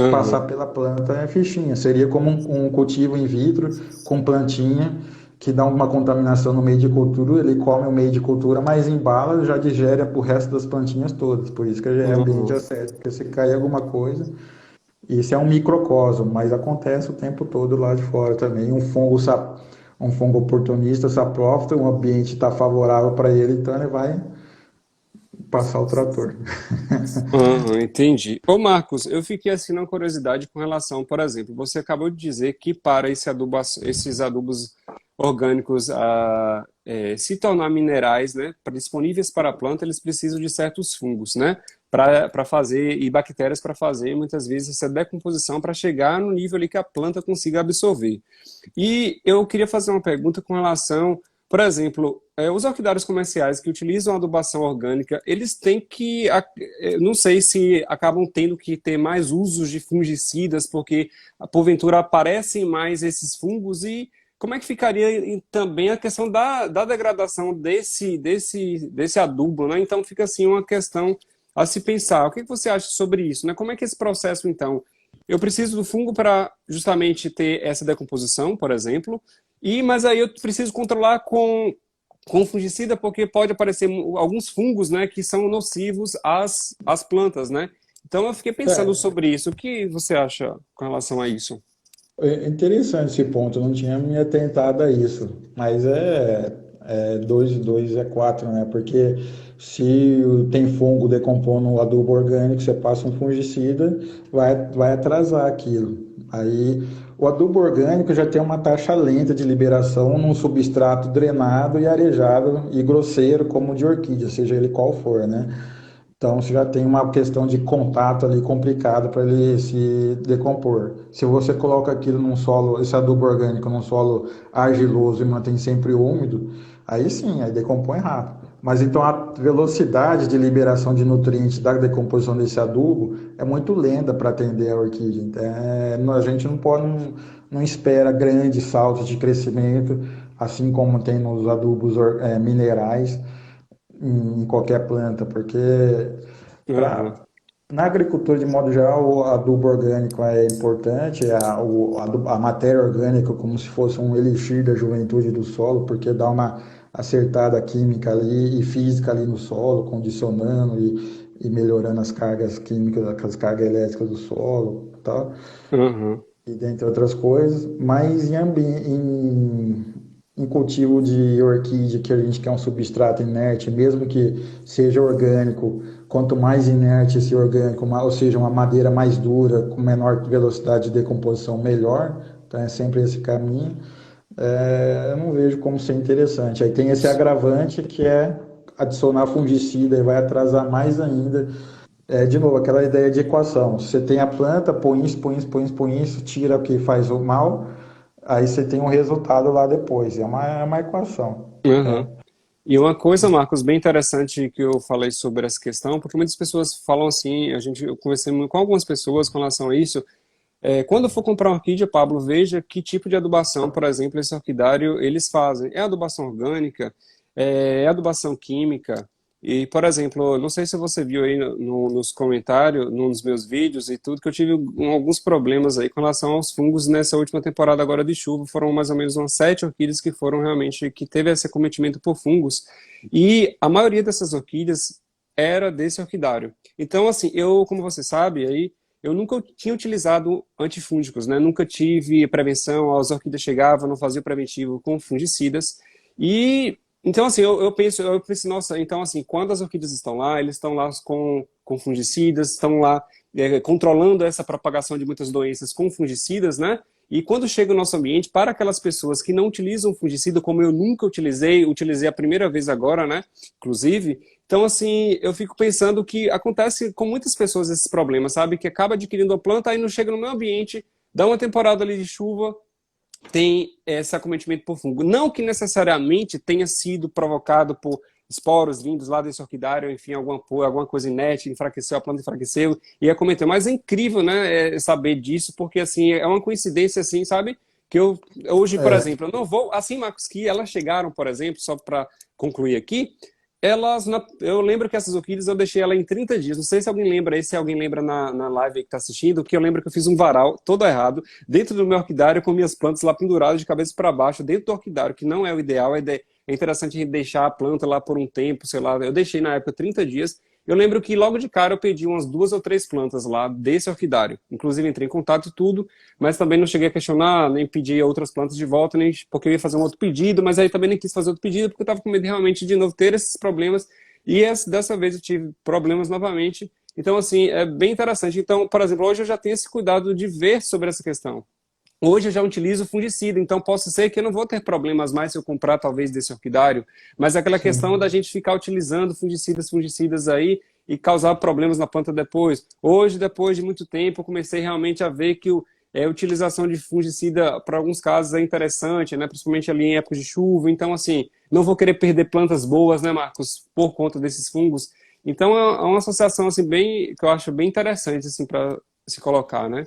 passar Uhum. pela planta é fichinha. Seria como um cultivo in vitro com plantinha que dá uma contaminação no meio de cultura, ele come o meio de cultura, mas embala, já digere o resto das plantinhas todas. Por isso que já é ambiente Uhum. assético, porque se cair alguma coisa, isso é um microcosmo, mas acontece o tempo todo lá de fora também. Um fungo oportunista, saprófita, o ambiente está favorável para ele, então ele vai passar o trator. Aham, entendi. Ô Marcos, eu fiquei assim na curiosidade com relação, por exemplo, você acabou de dizer que para esses adubos orgânicos se tornar minerais, né, disponíveis para a planta, eles precisam de certos fungos, né, para fazer, e bactérias para fazer, muitas vezes, essa decomposição para chegar no nível ali que a planta consiga absorver. E eu queria fazer uma pergunta com relação, por exemplo, os orquidários comerciais que utilizam adubação orgânica, eles têm que, não sei se acabam tendo que ter mais usos de fungicidas, porque porventura aparecem mais esses fungos, e como é que ficaria também a questão da degradação desse adubo, né? Então fica assim uma questão a se pensar. O que você acha sobre isso, né? Como é que esse processo, então, eu preciso do fungo para justamente ter essa decomposição, por exemplo, mas aí eu preciso controlar com fungicida porque pode aparecer alguns fungos, né, que são nocivos às plantas, né? Então eu fiquei pensando É, sobre isso. O que você acha com relação a isso? é interessante esse ponto, eu não tinha me atentado a isso, mas dois e dois é quatro, né? Porque se tem fungo decompondo o adubo orgânico, você passa um fungicida, vai atrasar aquilo. Aí o adubo orgânico já tem uma taxa lenta de liberação num substrato drenado e arejado e grosseiro, como o de orquídea, seja ele qual for, né? Então você já tem uma questão de contato ali complicado para ele se decompor. Se você coloca aquilo num solo, esse adubo orgânico num solo argiloso e mantém sempre úmido, aí sim, aí decompõe rápido. Mas então a velocidade de liberação de nutrientes da decomposição desse adubo é muito lenta para atender a orquídea. Então, a gente não espera grandes saltos de crescimento, assim como tem nos adubos minerais em qualquer planta, porque Aham, pra, na agricultura, de modo geral, o adubo orgânico é importante, a matéria orgânica como se fosse um elixir da juventude do solo, porque dá uma acertada química ali e física ali no solo, condicionando e melhorando as cargas químicas, as cargas elétricas do solo, tal aham, e dentre outras coisas, mas em cultivo de orquídea, que a gente quer um substrato inerte, mesmo que seja orgânico, quanto mais inerte esse orgânico, ou seja, uma madeira mais dura, com menor velocidade de decomposição, melhor. Então é sempre esse caminho. Eu não vejo como ser interessante. Aí tem esse agravante que é adicionar fungicida e vai atrasar mais ainda de novo, aquela ideia de equação. Você tem a planta, põe isso, põe isso, põe isso, põe isso, tira o que faz o mal, aí você tem um resultado lá depois. É uma equação. aham. E uma coisa, Marcos, bem interessante que eu falei sobre essa questão, porque muitas pessoas falam assim, eu conversei com algumas pessoas com relação a isso. Quando for comprar uma orquídea, Pablo, veja que tipo de adubação, por exemplo, esse orquidário eles fazem. É adubação orgânica? É adubação química? E, por exemplo, não sei se você viu aí nos comentários, nos meus vídeos e tudo, que eu tive alguns problemas aí com relação aos fungos nessa última temporada agora de chuva. Foram mais ou menos umas 7 orquídeas que foram realmente, que teve esse acometimento por fungos. E a maioria dessas orquídeas era desse orquidário. Então, assim, como você sabe, aí eu nunca tinha utilizado antifúngicos, né? Nunca tive prevenção, as orquídeas chegavam, não fazia o preventivo com fungicidas. E então assim, eu penso, nossa, então assim, quando as orquídeas estão lá, eles estão lá com fungicidas, estão lá controlando essa propagação de muitas doenças com fungicidas, né? E quando chega o nosso ambiente, para aquelas pessoas que não utilizam fungicida, como eu nunca utilizei a primeira vez agora, né? Inclusive, então assim, eu fico pensando que acontece com muitas pessoas esses problemas, sabe? Que acaba adquirindo a planta, aí não chega no meu ambiente, dá uma temporada ali de chuva, tem esse acometimento por fungo. Não que necessariamente tenha sido provocado por esporos vindos lá desse orquidário, enfim, alguma coisa inerte, enfraqueceu, a planta enfraqueceu e acometeu. Mas é incrível, né, saber disso, porque, assim, é uma coincidência, assim, sabe? Que hoje, por É, exemplo, eu não vou... Assim, Marcos, que elas chegaram, por exemplo, só para concluir aqui, eu lembro que essas orquídeas eu deixei ela em 30 dias. Não sei se alguém lembra aí, se alguém lembra na live aí que está assistindo, que eu lembro que eu fiz um varal todo errado dentro do meu orquidário com minhas plantas lá penduradas de cabeça para baixo, dentro do orquidário, que não é o ideal. É interessante a gente deixar a planta lá por um tempo, sei lá. Eu deixei na época 30 dias. Eu lembro que logo de cara eu pedi umas 2 ou 3 plantas lá desse orquidário. Inclusive entrei em contato e tudo, mas também não cheguei a questionar, nem pedi outras plantas de volta, nem porque eu ia fazer um outro pedido, mas aí também nem quis fazer outro pedido, porque eu estava com medo realmente de novo ter esses problemas, e dessa vez eu tive problemas novamente. Então, assim, é bem interessante. Então, por exemplo, hoje eu já tenho esse cuidado de ver sobre essa questão. Hoje eu já utilizo fungicida, então posso ser que eu não vou ter problemas mais se eu comprar talvez desse orquidário, mas aquela questão da sim. gente ficar utilizando fungicidas aí e causar problemas na planta depois. Hoje, depois de muito tempo, eu comecei realmente a ver que a utilização de fungicida para alguns casos é interessante, né? Principalmente ali em épocas de chuva. Então, assim, não vou querer perder plantas boas, né, Marcos, por conta desses fungos. Então, é uma associação assim bem que eu acho bem interessante assim para se colocar, né?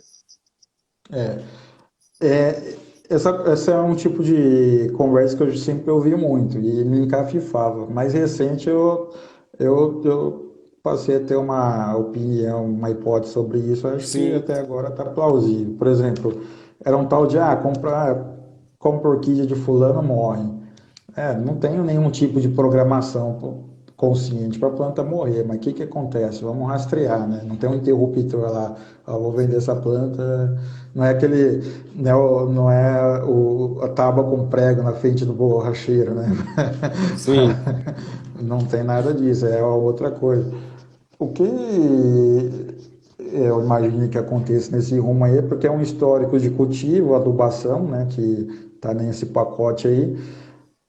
É, essa é um tipo de conversa que eu sempre ouvi muito e me encafifava. Mais recente eu passei a ter uma opinião, uma hipótese sobre isso. Eu acho que Sim. até agora está plausível. Por exemplo, era um tal de compra orquídea de fulano morre. Não tenho nenhum tipo de programação consciente para a planta morrer, mas o que que acontece? Vamos rastrear, né? Não tem um interruptor lá, ó, vou vender essa planta, não é aquele, a tábua com prego na frente do borracheiro, né? Sim. Não tem nada disso, é outra coisa. O que eu imagino que aconteça nesse rumo aí, porque é um histórico de cultivo, adubação, né, que está nesse pacote aí.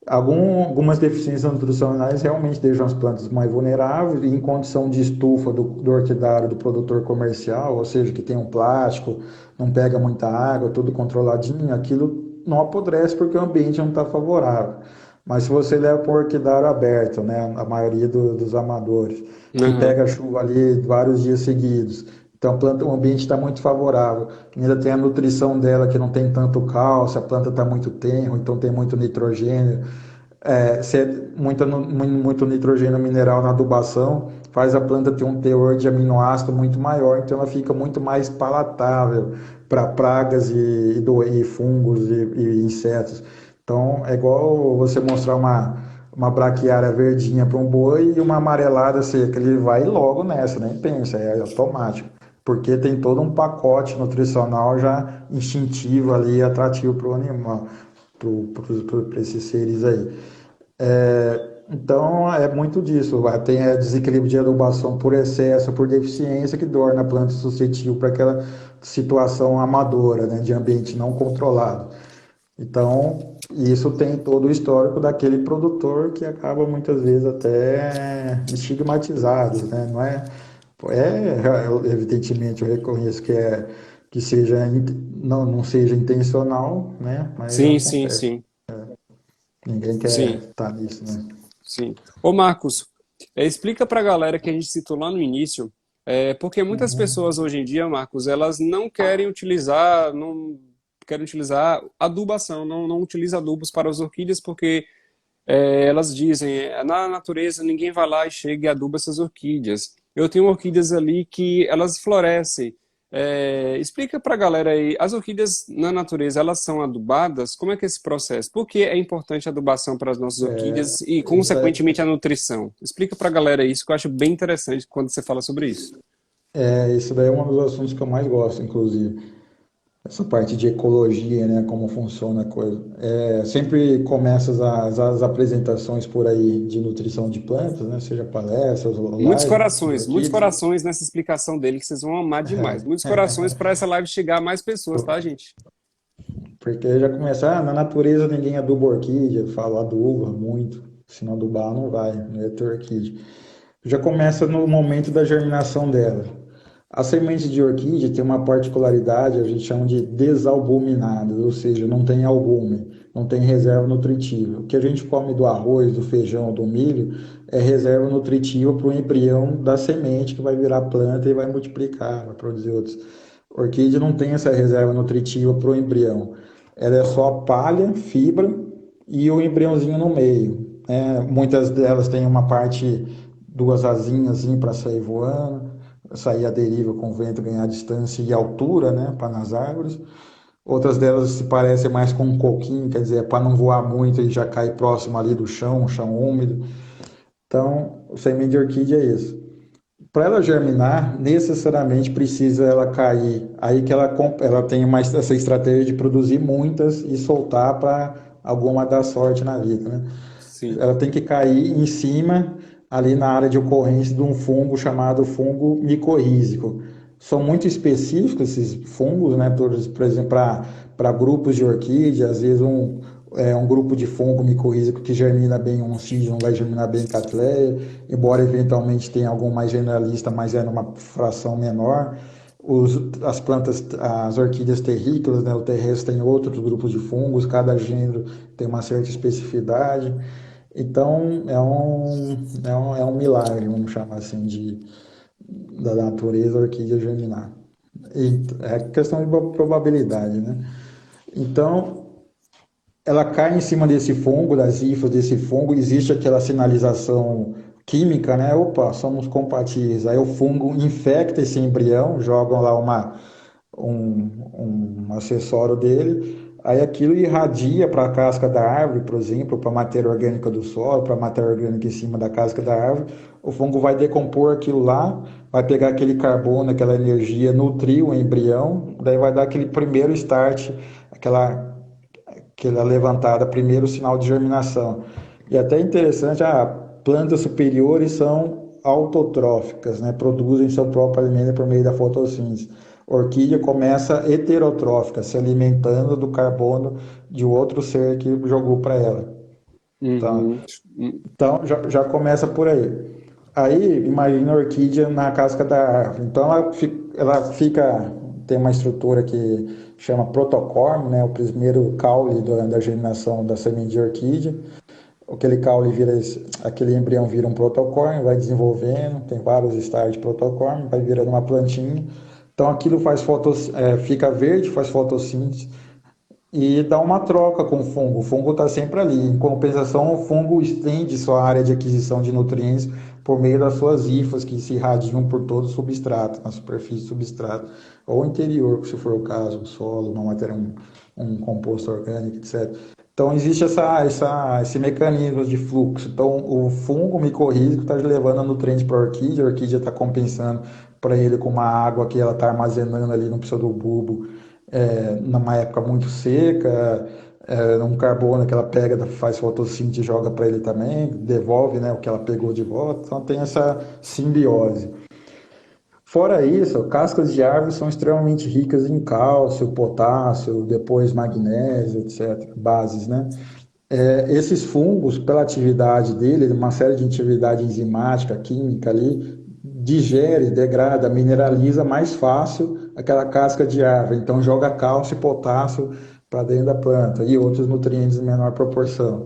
Algumas deficiências nutricionais realmente deixam as plantas mais vulneráveis e em condição de estufa do orquidário do produtor comercial, ou seja, que tem um plástico, não pega muita água, tudo controladinho, aquilo não apodrece porque o ambiente não está favorável. Mas se você leva para o orquidário aberto, né, a maioria dos amadores, que Aham. pega chuva ali vários dias seguidos, então a planta, o ambiente está muito favorável. Ainda tem a nutrição dela que não tem tanto cálcio, a planta está muito tenra, então tem muito nitrogênio. Se é muito nitrogênio mineral na adubação, faz a planta ter um teor de aminoácido muito maior, então ela fica muito mais palatável para pragas e fungos e insetos. Então é igual você mostrar uma braquiária verdinha para um boi e uma amarelada seca, ele vai logo nessa, nem pensa, é automático. Porque tem todo um pacote nutricional já instintivo ali, atrativo para o animal, para esses seres aí. Então é muito disso. Tem desequilíbrio de adubação por excesso, por deficiência, que torna a planta suscetível para aquela situação amadora, né, de ambiente não controlado. Então, isso tem todo o histórico daquele produtor que acaba muitas vezes até estigmatizado, né? Não é, evidentemente eu reconheço que seja não seja intencional, né? Mas Sim, sim, acontece. sim. Ninguém quer Sim, estar nisso, né? sim. Ô Marcos, explica pra galera que a gente citou lá no início, porque muitas pessoas hoje em dia, Marcos, elas não querem utilizar adubação, não utilizam adubos para as orquídeas porque elas dizem, na natureza ninguém vai lá e chega e aduba essas orquídeas. Eu tenho orquídeas ali que elas florescem. Explica para a galera aí, as orquídeas na natureza, elas são adubadas? Como é que é esse processo? Por que é importante a adubação para as nossas orquídeas e, Isso é, consequentemente, a nutrição? Explica para a galera isso, que eu acho bem interessante quando você fala sobre isso. Isso daí é um dos assuntos que eu mais gosto, inclusive. Essa parte de ecologia, né? Como funciona a coisa. Sempre começa as apresentações por aí de nutrição de plantas, né? Seja palestras ou live de Muitos orquídeas. corações nessa explicação dele que vocês vão amar demais. Muitos corações para essa live chegar a mais pessoas, tá, gente? Porque já começa, na natureza ninguém aduba orquídea, fala aduba muito, se não adubar não vai, não é ter orquídea. Já começa no momento da germinação dela. A semente de orquídea tem uma particularidade, a gente chama de desalbuminadas, ou seja, não tem albume, não tem reserva nutritiva. O que a gente come do arroz, do feijão, do milho é reserva nutritiva para o embrião da semente que vai virar planta e vai multiplicar, vai produzir outros. A orquídea não tem essa reserva nutritiva para o embrião. Ela é só palha, fibra e o embriãozinho no meio. Muitas delas têm uma parte, duas asinhas assim, para sair voando, sair à deriva com o vento, ganhar distância e altura, né, para nas árvores. Outras delas se parecem mais com um coquinho, quer dizer, para não voar muito e já cair próximo ali do chão, um chão úmido. Então, o semente de orquídea é isso. Para ela germinar, necessariamente precisa ela cair. Aí que ela tem mais essa estratégia de produzir muitas e soltar para alguma dar sorte na vida, né? Sim. Ela tem que cair em cima, ali na área de ocorrência de um fungo chamado fungo micorrízico. São muito específicos esses fungos, né? Por exemplo, para grupos de orquídea, às vezes um grupo de fungo micorrízico que germina bem um cisne vai germinar bem catleia, embora eventualmente tenha algum mais generalista, mas é numa fração menor. As plantas, as orquídeas terrícolas, né, o terrestre tem outros grupos de fungos, cada gênero tem uma certa especificidade. Então, é um milagre, vamos chamar assim, da natureza a orquídea germinar. É questão de probabilidade, né? Então, ela cai em cima desse fungo, das hifas desse fungo, existe aquela sinalização química, né? Opa, somos compatíveis. Aí o fungo infecta esse embrião, jogam lá um acessório dele, aí aquilo irradia para a casca da árvore, por exemplo, para a matéria orgânica do solo, para a matéria orgânica em cima da casca da árvore. O fungo vai decompor aquilo lá, vai pegar aquele carbono, aquela energia, nutrir o embrião, daí vai dar aquele primeiro start, aquela levantada, primeiro sinal de germinação. E até interessante, plantas superiores são autotróficas, né? Produzem seu próprio alimento por meio da fotossíntese. Orquídea começa heterotrófica, se alimentando do carbono de outro ser que jogou para ela. Tá? Uhum. Então já começa por aí. Aí imagina a orquídea na casca da árvore. Então tem uma estrutura que chama protocormo, né? O primeiro caule da germinação da semente de orquídea. Aquele caule aquele embrião vira um protocórnio, vai desenvolvendo, tem vários estágios de protocórnio, vai virando uma plantinha. Então aquilo fica verde, faz fotossíntese e dá uma troca com o fungo. O fungo está sempre ali. Em compensação, o fungo estende sua área de aquisição de nutrientes por meio das suas hifas que se irradiam por todo o substrato, na superfície do substrato, ou interior, se for o caso, o solo, uma matéria, um composto orgânico, etc. Então existe esse mecanismo de fluxo. Então o fungo micorrízico está levando nutrientes para a orquídea está compensando para ele com uma água que ela está armazenando ali no pseudobulbo, numa época muito seca, um carbono que ela pega, faz fotossíntese e joga para ele também, devolve, né, o que ela pegou de volta. Então tem essa simbiose. Fora isso, cascas de árvores são extremamente ricas em cálcio, potássio, depois magnésio, etc., bases, né? Esses fungos, pela atividade dele, uma série de atividade enzimática, química ali, digere, degrada, mineraliza mais fácil aquela casca de árvore. Então joga cálcio e potássio para dentro da planta e outros nutrientes em menor proporção.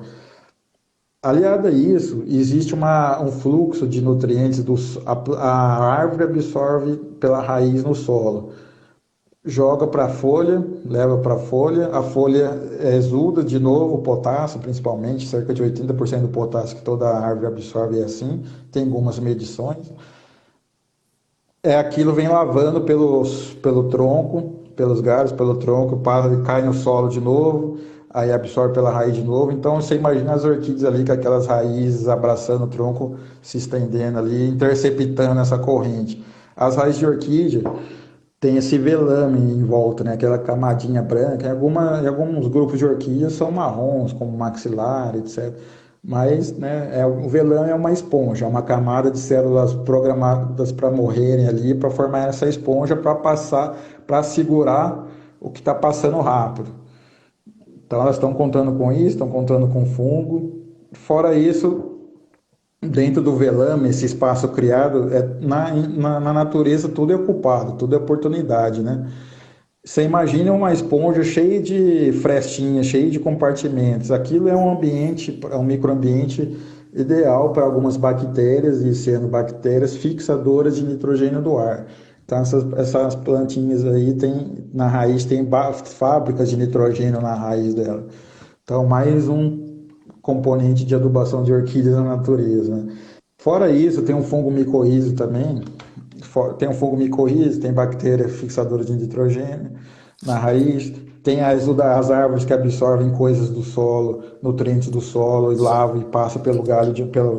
Aliado a isso, existe um fluxo de nutrientes, a árvore absorve pela raiz no solo, joga para a folha, leva para a folha exuda de novo o potássio, principalmente, cerca de 80% do potássio que toda a árvore absorve é assim, tem algumas medições. Aquilo vem lavando pelo tronco, pelos galhos, pelo tronco, cai no solo de novo, aí absorve pela raiz de novo. Então você imagina as orquídeas ali com aquelas raízes abraçando o tronco, se estendendo ali, interceptando essa corrente. As raízes de orquídea tem esse velame em volta, né? Aquela camadinha branca. Em alguns grupos de orquídeas são marrons, como maxilar, etc. Mas, né, o velame é uma esponja, é uma camada de células programadas para morrerem ali, para formar essa esponja, para passar, para segurar o que está passando rápido. Então elas estão contando com isso, estão contando com fungo. Fora isso, dentro do velame, esse espaço criado, na natureza tudo é ocupado, tudo é oportunidade, né? Você imagina uma esponja cheia de frestinhas, cheia de compartimentos. Aquilo é um ambiente, é um microambiente ideal para algumas bactérias e cianobactérias fixadoras de nitrogênio do ar. Então essas plantinhas aí na raiz tem fábricas de nitrogênio na raiz dela. Então mais um componente de adubação de orquídeas na natureza, né? Fora isso, tem um fungo micorrízio também. Tem um fungo micorrízio, tem bactéria fixadora de nitrogênio na raiz. Tem as árvores que absorvem coisas do solo, nutrientes do solo, e lavam e passam pelo galho,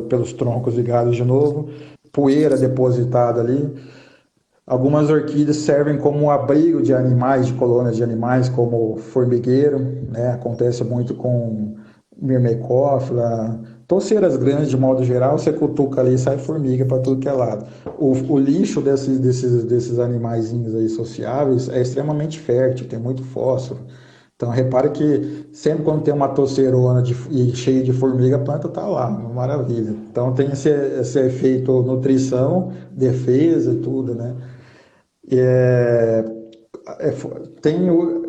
pelos troncos e galhos de novo. Poeira depositada ali. Algumas orquídeas servem como abrigo de animais, de colônias de animais, como formigueiro, né? Acontece muito com Myrmecófila, touceiras grandes de modo geral, você cutuca ali e sai formiga para tudo que é lado. O lixo desses animaizinhos aí sociáveis é extremamente fértil, tem muito fósforo. Então repare que sempre quando tem uma toceirona e cheia de formiga, a planta está lá, uma maravilha. Então tem esse efeito nutrição, defesa e tudo, né? É, é,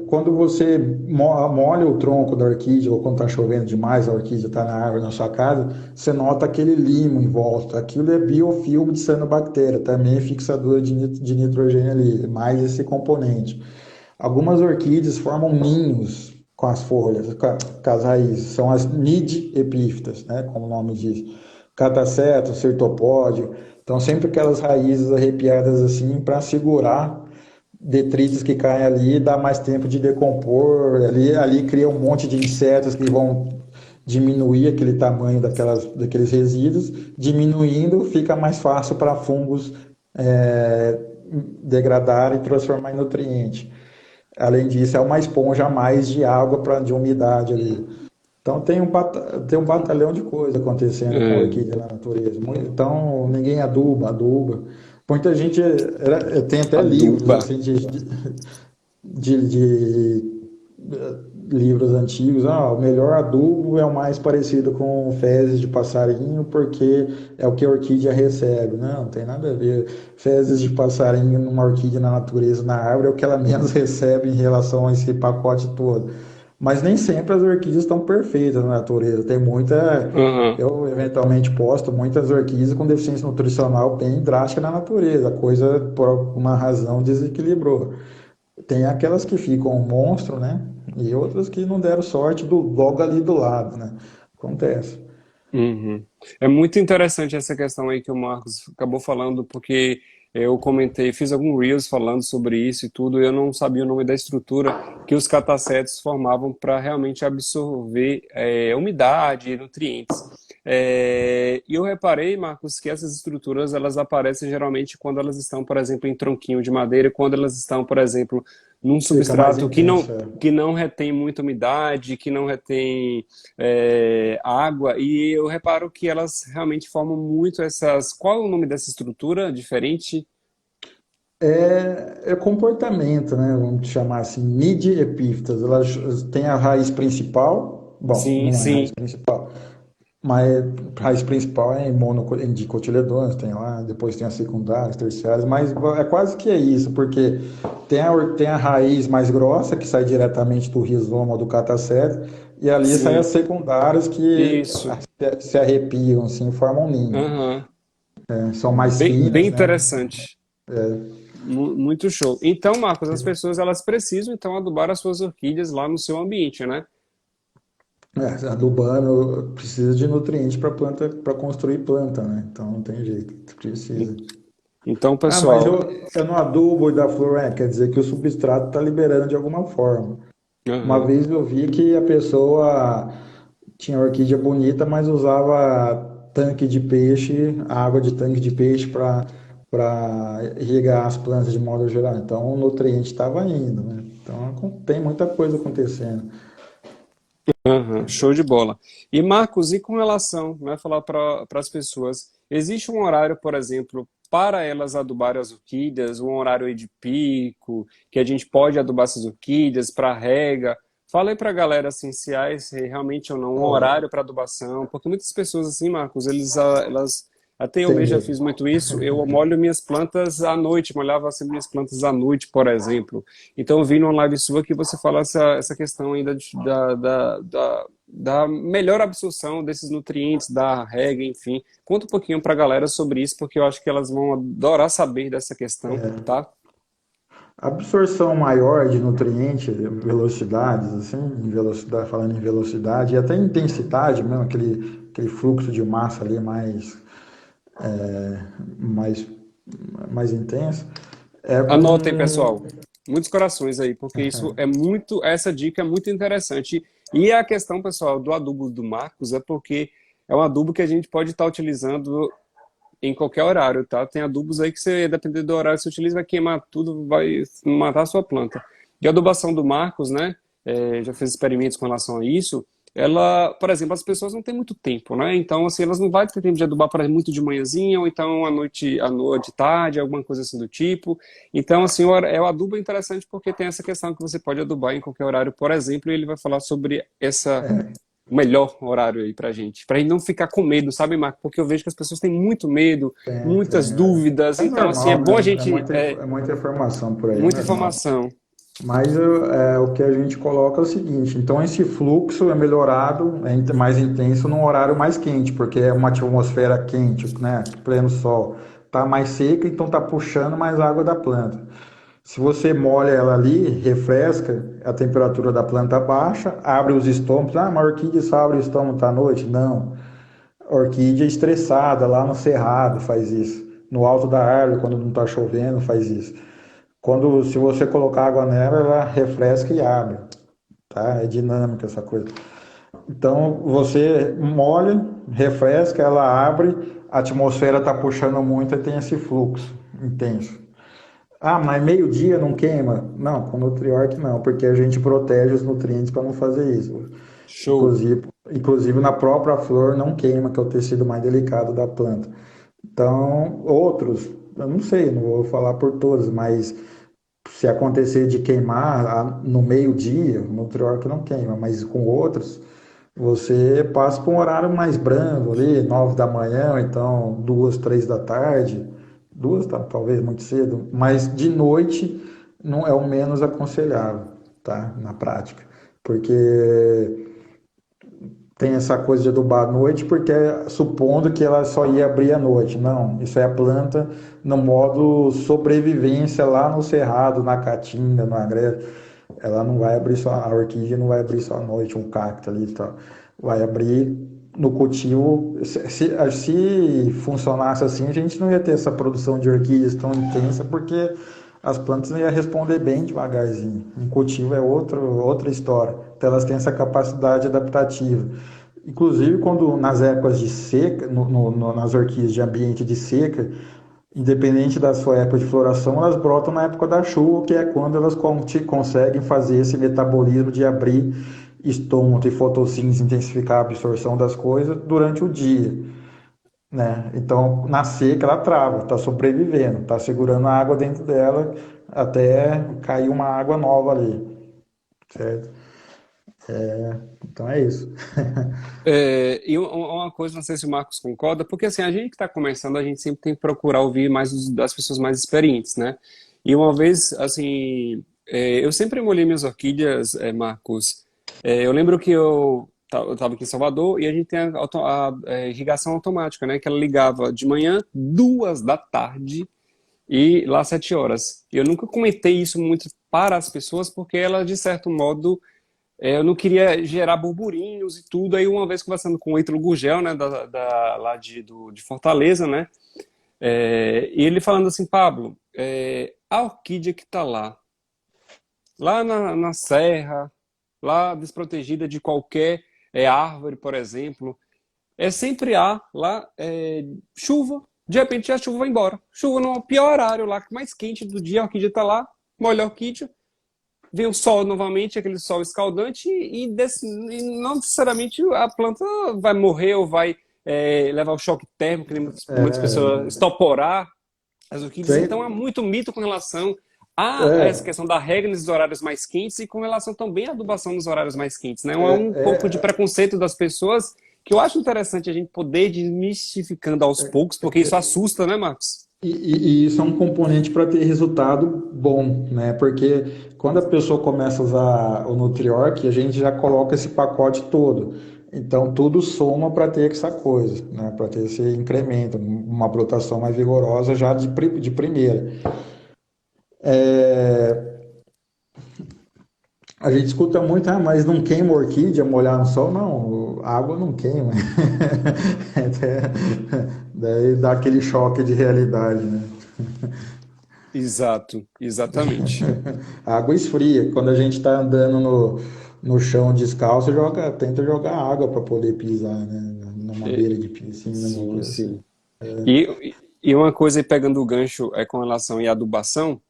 quando você molha o tronco da orquídea, ou quando está chovendo demais, a orquídea está na árvore na sua casa, você nota aquele limo em volta. Aquilo é biofilme de cianobactéria, também é fixador de nitrogênio ali, mais esse componente. Algumas orquídeas formam ninhos com as folhas, com as raízes, são as nid-epífitas, né, como o nome diz. Cataceto, certopódio, então sempre aquelas raízes arrepiadas assim para segurar detritos que caem ali, dá mais tempo de decompor, ali cria um monte de insetos que vão diminuir aquele tamanho daqueles resíduos, diminuindo fica mais fácil para fungos degradar e transformar em nutriente. Além disso, é uma esponja a mais de água, de umidade ali. Então tem um batalhão de coisa acontecendo com a É, orquídea na natureza. Então ninguém aduba. Muita gente tem até livros aduba. assim de livros antigos. O melhor adubo é o mais parecido com fezes de passarinho porque é o que a orquídea recebe. Não tem nada a ver. Fezes de passarinho numa orquídea na natureza, na árvore, é o que ela menos recebe em relação a esse pacote todo. Mas nem sempre as orquídeas estão perfeitas na natureza. Tem muita, Aham. eu eventualmente posto muitas orquídeas com deficiência nutricional bem drástica na natureza. A coisa, por alguma razão, desequilibrou. Tem aquelas que ficam um monstro, né? E outras que não deram sorte logo ali do lado, né? Acontece. Uhum. É muito interessante essa questão aí que o Marcos acabou falando, porque eu comentei, fiz algum Reels falando sobre isso e tudo, e eu não sabia o nome da estrutura que os catacetos formavam para realmente absorver umidade e nutrientes. E eu reparei, Marcos, que essas estruturas elas aparecem geralmente quando elas estão, por exemplo, em tronquinho de madeira, quando elas estão, por exemplo, num Fica mais substrato intenso. que não retém muita umidade, que não retém água, e eu reparo que elas realmente formam muito essas. Qual é o nome dessa estrutura diferente? É comportamento, né? Vamos chamar assim, midi-epífitas. Elas têm a raiz principal. Bom, Sim, não é a raiz sim. principal. Mas a raiz principal é em dicotiledôneos, tem lá, depois tem as secundárias, terciárias, mas é quase que é isso, porque tem a raiz mais grossa, que sai diretamente do rizoma ou do cataceto, e ali saem as Sim, secundárias que isso. se arrepiam, assim, formam um ninho. Aham. São mais Bem finas, né? interessante. Muito show. Então, Marcos, as pessoas elas precisam então adubar as suas orquídeas lá no seu ambiente, né? Adubando precisa de nutriente para planta, para construir planta, né? Então não tem jeito, precisa. Então, Mas pessoal, eu não adubo e da flor, quer dizer que o substrato está liberando de alguma forma. Uma aham. vez eu vi que a pessoa tinha orquídea bonita, mas usava tanque de peixe, água de tanque de peixe para irrigar as plantas de modo geral. Então o nutriente estava indo, né? Então tem muita coisa acontecendo. Aham, show de bola. E Marcos, e com relação, né, falar para as pessoas, existe um horário, por exemplo, para elas adubarem as orquídeas, um horário aí de pico, que a gente pode adubar essas orquídeas para rega? Fala aí para a galera assim, se há realmente ou não um Ó, horário para adubação, porque muitas pessoas assim, Marcos, elas até eu tem mesmo já medo. fiz muito isso, eu molho minhas plantas à noite, molhava sempre minhas plantas à noite, por exemplo. Então, eu vi numa live sua que você fala essa questão ainda da melhor absorção desses nutrientes, da rega, enfim. Conta um pouquinho para a galera sobre isso, porque eu acho que elas vão adorar saber dessa questão, tá? A absorção maior de nutriente, velocidades, assim, em velocidade, falando em velocidade, e até intensidade mesmo, aquele fluxo de massa ali mais, mais intenso, é Anotem, com. pessoal. Muitos corações aí, porque isso é muito, essa dica é muito interessante. E a questão, pessoal, do adubo do Marcos é porque é um adubo que a gente pode estar utilizando em qualquer horário, tá? Tem adubos aí que você, dependendo do horário que você utiliza, vai queimar tudo, vai matar a sua planta. E a adubação do Marcos, né? Já fez experimentos com relação a isso. Ela, por exemplo, as pessoas não têm muito tempo, né? Então, assim, elas não vão ter tempo de adubar, por exemplo, muito de manhãzinha, ou então à noite, tarde, alguma coisa assim do tipo. Então, assim, o adubo é interessante porque tem essa questão que você pode adubar em qualquer horário, por exemplo, e ele vai falar sobre o melhor horário aí pra gente não ficar com medo, sabe, Marco? Porque eu vejo que as pessoas têm muito medo, muitas dúvidas, É então, assim, é normal, bom a né? gente, É muita informação por aí, é muita normal. informação. Mas o que a gente coloca é o seguinte: então esse fluxo é melhorado, mais intenso num horário mais quente, porque é uma atmosfera quente, né? Pleno sol. Tá mais seca, então tá puxando mais água da planta. Se você molha ela ali, refresca, a temperatura da planta baixa, abre os estômagos. Ah, mas a orquídea só abre o estômago à noite? Não. A orquídea estressada lá no cerrado faz isso. No alto da árvore, quando não está chovendo, faz isso. Se você colocar água nela, ela refresca e abre, tá? É dinâmica essa coisa. Então você molha, refresca, ela abre, a atmosfera está puxando muito e tem esse fluxo intenso. Ah, mas meio-dia não queima? Não, com Nutriorc não, porque a gente protege os nutrientes para não fazer isso. Show. Inclusive na própria flor não queima, que é o tecido mais delicado da planta. Então, outros, eu não sei, não vou falar por todos, mas se acontecer de queimar no meio-dia, no Nutriorc não queima, mas com outros, você passa para um horário mais brando ali, 9 da manhã, então 2, 3 da tarde, duas tá, talvez muito cedo, mas de noite não é o menos aconselhável, tá? Na prática, porque tem essa coisa de adubar à noite, porque supondo que ela só ia abrir à noite. Não, isso é a planta no modo sobrevivência lá no cerrado, na caatinga, no agreste. Ela não vai abrir só, a orquídea não vai abrir só à noite, um cacto ali e tal. Vai abrir no cultivo. Se funcionasse assim, a gente não ia ter essa produção de orquídeas tão intensa, porque as plantas iam responder bem devagarzinho. Um cultivo é outra história. Então elas têm essa capacidade adaptativa. Inclusive, quando nas épocas de seca, nas orquídeas de ambiente de seca, independente da sua época de floração, elas brotam na época da chuva, que é quando elas conseguem fazer esse metabolismo de abrir estômago e fotossíntese, intensificar a absorção das coisas durante o dia, né? Então, na seca ela trava, está sobrevivendo, está segurando a água dentro dela até cair uma água nova ali, certo? Então é isso. E uma coisa, não sei se o Marcos concorda, porque assim, a gente que está começando, a gente sempre tem que procurar ouvir mais das pessoas mais experientes, né? E uma vez, assim, eu sempre molhei minhas orquídeas, Marcos. Eu lembro que eu estava aqui em Salvador e a gente tem irrigação automática, né? Que ela ligava de manhã, 2 da tarde e lá 7 horas. Eu nunca comentei isso muito para as pessoas porque ela, de certo modo, eu não queria gerar burburinhos e tudo. Aí, uma vez conversando com o Ítalo Gurgel, né, lá de Fortaleza, né, e ele falando assim, Pablo, a orquídea que está lá na serra, lá desprotegida de qualquer árvore, por exemplo, sempre há lá chuva, De repente a chuva vai embora. Chuva no pior horário lá, mais quente do dia, a orquídea está lá, molha a orquídea, vem o sol novamente, aquele sol escaldante, e não necessariamente a planta vai morrer ou vai levar o choque térmico, que muitas pessoas É, estoporar as orquídeas. Então há tem, muito mito com relação a essa é, questão da regra nos horários mais quentes e com relação também à adubação nos horários mais quentes, né? É um pouco de é, preconceito das pessoas que eu acho interessante a gente poder ir desmistificando aos poucos, porque isso assusta, né, Marcos? e isso é um componente para ter resultado bom, né? Porque quando a pessoa começa a usar o Nutriorch, a gente já coloca esse pacote todo. Então tudo soma para ter essa coisa, né? Para ter esse incremento, uma brotação mais vigorosa já de primeira. A gente escuta muito, ah, mas não queima orquídea molhar no sol? Não, a água não queima. Daí dá aquele choque de realidade, né? Exato, exatamente. A água esfria. Quando a gente está andando no chão descalço, tenta jogar água para poder pisar, né? Numa É, beira de piscina, uma sim, coisa assim. sim. E uma coisa aí pegando o gancho com relação à adubação,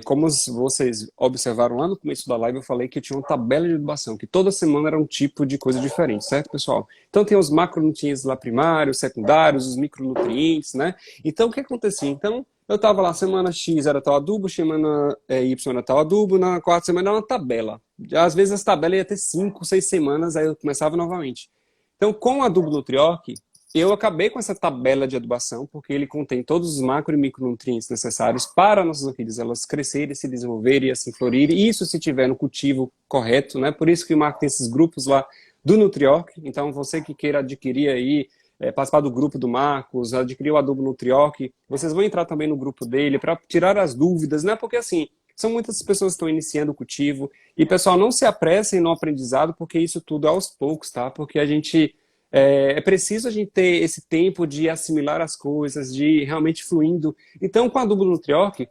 como vocês observaram lá no começo da live, eu falei que tinha uma tabela de adubação, que toda semana era um tipo de coisa diferente, certo, pessoal? Então tem os macronutrientes lá primários, secundários, os micronutrientes, né? Então o que acontecia? Então eu estava lá, semana X era tal adubo, semana Y era tal adubo, na quarta semana era uma tabela. Às vezes as tabelas ia ter 5, 6 semanas, aí eu começava novamente. Então com o adubo Nutriorch, eu acabei com essa tabela de adubação, porque ele contém todos os macro e micronutrientes necessários para nossas orquídeas elas crescerem, se desenvolverem e assim florirem. Isso se tiver no cultivo correto, né? Por isso que o Marco tem esses grupos lá do Nutriorch. Então, você que queira adquirir aí, participar do grupo do Marcos, adquirir o adubo Nutriorch, vocês vão entrar também no grupo dele para tirar as dúvidas, né? Porque assim, são muitas pessoas que estão iniciando o cultivo. E, pessoal, não se apressem no aprendizado, porque isso tudo é aos poucos, tá? Porque a gente é preciso a gente ter esse tempo de assimilar as coisas, de realmente fluindo. Então, com a adubo Nutriorch,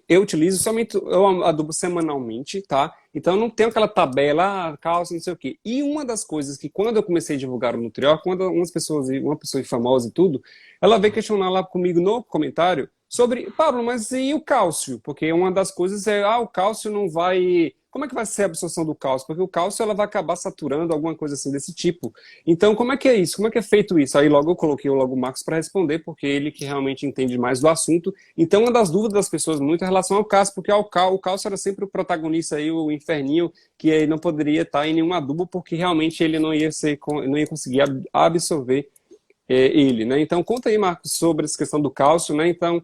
eu utilizo somente, eu adubo semanalmente, tá? Então, não tem aquela tabela, cálcio, não sei o quê. E uma das coisas que, quando eu comecei a divulgar o Nutriorch, quando uma pessoa famosa e tudo, ela veio questionar lá comigo no comentário sobre, Pablo, mas e o cálcio? Porque uma das coisas é, o cálcio não vai... Como é que vai ser a absorção do cálcio? Porque o cálcio ela vai acabar saturando alguma coisa assim desse tipo. Então, como é que é isso? Como é que é feito isso? Aí logo eu coloquei logo o Marcos para responder, porque ele que realmente entende mais do assunto. Então, uma das dúvidas das pessoas muito em relação ao cálcio, porque o cálcio era sempre o protagonista aí, o inferninho, que aí não poderia estar em nenhum adubo, porque realmente ele não ia conseguir absorver ele, né? Então, conta aí, Marcos, sobre essa questão do cálcio, né? Então,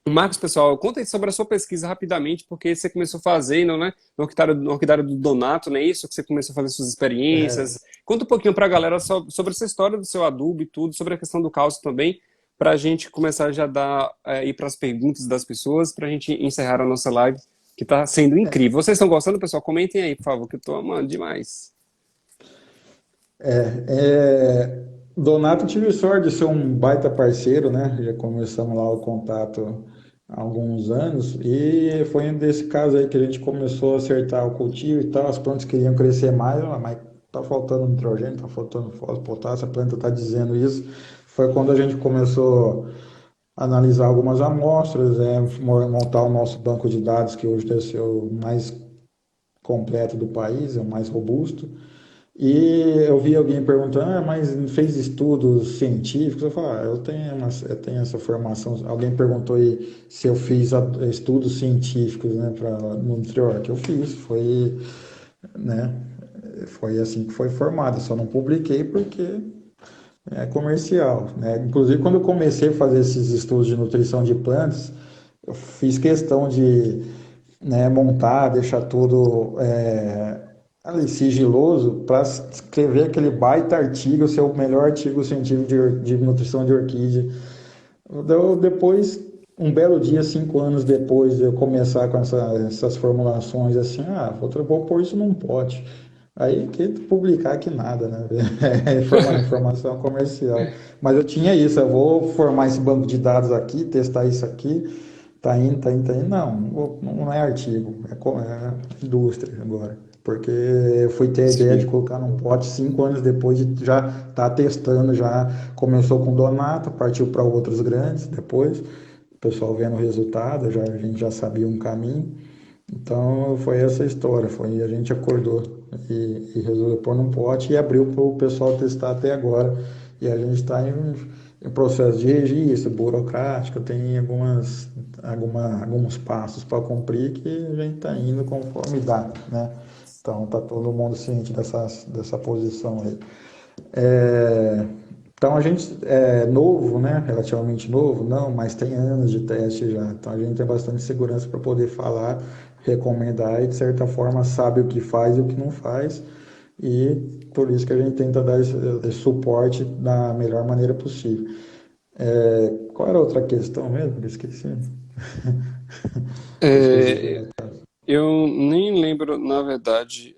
Marcos, pessoal, conta aí sobre a sua pesquisa rapidamente, porque você começou fazendo, né, no orquidário do Donato, não é isso? Que você começou a fazer suas experiências. Conta um pouquinho para a galera sobre essa história do seu adubo e tudo, sobre a questão do cálcio também, para a gente começar já a dar, ir para as perguntas das pessoas, para a gente encerrar a nossa live, que está sendo incrível. Vocês estão gostando, pessoal? Comentem aí, por favor, que eu estou amando demais. Donato, tive sorte de ser um baita parceiro, né? Já começamos lá o contato há alguns anos e foi desse caso aí que a gente começou a acertar o cultivo e tal, as plantas queriam crescer mais, mas tá faltando nitrogênio, tá faltando fósforo, potássio, a planta tá dizendo isso. Foi quando a gente começou a analisar algumas amostras, montar o nosso banco de dados, que hoje deve ser o mais completo do país, é o mais robusto. E eu vi alguém perguntando, mas fez estudos científicos? Eu falei, eu tenho essa formação. Alguém perguntou aí se eu fiz estudos científicos, né, para no Nutriorch. Eu fiz, né, foi assim que foi formado. Só não publiquei porque é comercial, né? Inclusive, quando eu comecei a fazer esses estudos de nutrição de plantas, eu fiz questão de, né, montar, deixar tudo ali, sigiloso para escrever aquele baita artigo, ser o melhor artigo científico de nutrição de orquídea. Depois, um belo dia, 5 anos depois de eu começar com essas formulações assim, vou pôr isso num pote. Aí que publicar que nada, né? Informação comercial. Mas eu tinha isso, eu vou formar esse banco de dados aqui, testar isso aqui, tá indo, tá indo, tá indo. Não, não é artigo, é indústria agora. porque eu fui ter a ideia de Sim. colocar num pote 5 anos depois de já estar testando, já começou com Donato, partiu para outros grandes depois, o pessoal vendo o resultado, já, a gente já sabia um caminho. Então foi essa história, foi a gente acordou e resolveu pôr num pote e abriu para o pessoal testar até agora. E a gente está em processo de registro, burocrático, tem alguns passos para cumprir que a gente está indo conforme dá, né? Então tá todo mundo ciente dessa posição aí. É, então a gente é novo, né? Relativamente novo, não, mas tem anos de teste já. Então a gente tem bastante segurança para poder falar, recomendar e de certa forma sabe o que faz e o que não faz. E por isso que a gente tenta dar esse suporte da melhor maneira possível. Qual era a outra questão mesmo? Eu esqueci. Esqueci de É, comentar. eu nem lembro, na verdade.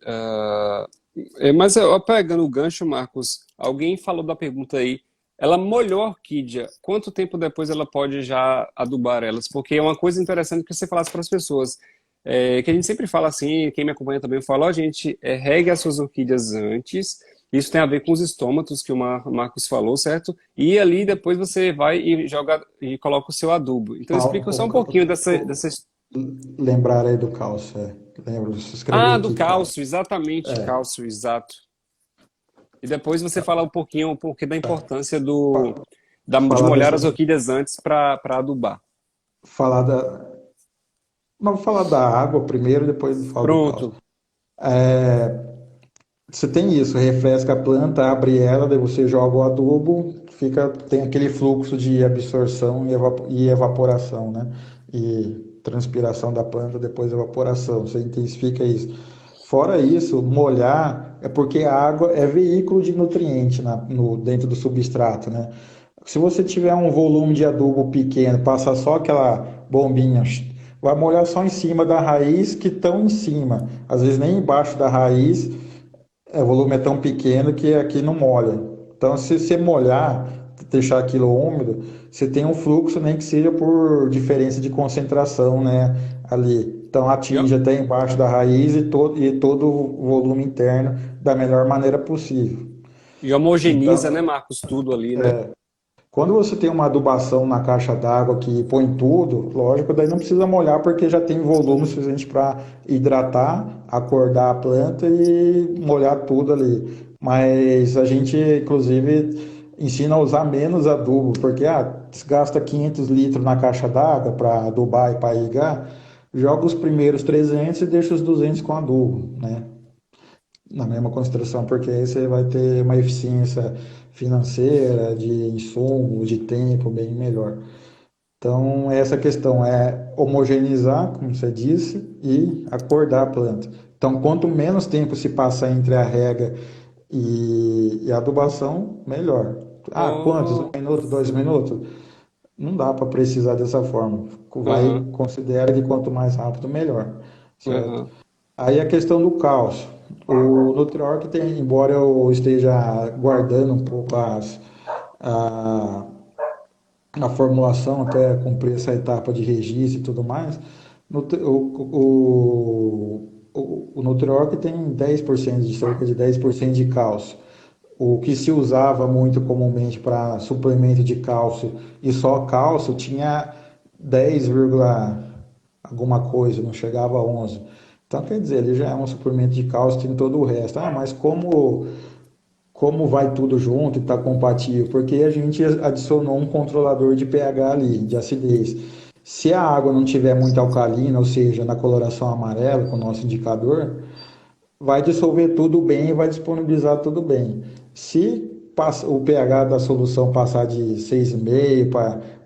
Mas pegando o gancho, Marcos, alguém falou da pergunta aí. Ela molhou a orquídea. Quanto tempo depois ela pode já adubar elas? Porque é uma coisa interessante que você falasse para as pessoas. Que a gente sempre fala assim, quem me acompanha também fala, ó, gente, regue as suas orquídeas antes. Isso tem a ver com os estômatos que o Marcos falou, certo? E ali depois você vai e joga e coloca o seu adubo. Então Cal- explica o só um cal- pouquinho dessa. Lembrar aí do cálcio, é. Lembro, se escrever Ah, do aqui, cálcio. cálcio, exatamente, cálcio, exato. E depois você fala um pouquinho da importância de Falar molhar dessa, as orquídeas antes para adubar. falar da, não, vou falar da água primeiro, depois eu falo do cálcio. Pronto. Você tem isso, refresca a planta, abre ela, daí você joga o adubo, tem aquele fluxo de absorção e evaporação, né? E transpiração da planta, depois evaporação. Você intensifica isso. Fora isso, molhar é porque a água é veículo de nutriente dentro do substrato, né? Se você tiver um volume de adubo pequeno, passa só aquela bombinha, vai molhar só em cima da raiz que estão em cima, às vezes nem embaixo da raiz, o volume é tão pequeno que aqui não molha. Então, se você molhar, deixar aquilo úmido, você tem um fluxo, nem que seja por diferença de concentração, né, ali. Então, E, atinge até embaixo da raiz e todo o volume interno da melhor maneira possível. e homogeneiza, né, Então, Marcos, tudo ali, né? quando você tem uma adubação na caixa d'água que põe tudo, lógico, daí não precisa molhar porque já tem volume suficiente para hidratar, acordar a planta e molhar tudo ali. Mas a gente, inclusive, ensina a usar menos adubo, porque gasta 500 litros na caixa d'água para adubar e para irrigar, joga os primeiros 300 e deixa os 200 com adubo, né? Na mesma concentração, porque aí você vai ter uma eficiência financeira, de insumos, de tempo bem melhor. Então, essa questão é homogeneizar, como você disse, e acordar a planta. Então, quanto menos tempo se passa entre a rega e a adubação, melhor. Quantos? Um Oh, minuto, 2 minutos? Não dá para precisar dessa forma. aham, Considera que quanto mais rápido, melhor, certo? aham. Aí a questão do cálcio. O Nutriorg tem, embora eu esteja guardando um pouco a, a formulação até cumprir essa etapa de registro e tudo mais, o Nutriorg tem 10% cerca de 10% de cálcio. O que se usava muito comumente para suplemento de cálcio e só cálcio tinha 10, alguma coisa, não chegava a 11. Então, quer dizer, ele já é um suplemento de cálcio, tem todo o resto. Mas como vai tudo junto e está compatível? Porque a gente adicionou um controlador de pH ali, de acidez. Se a água não tiver muito alcalina, ou seja, na coloração amarela, com o nosso indicador, vai dissolver tudo bem e vai disponibilizar tudo bem. Se o pH da solução passar de 6,5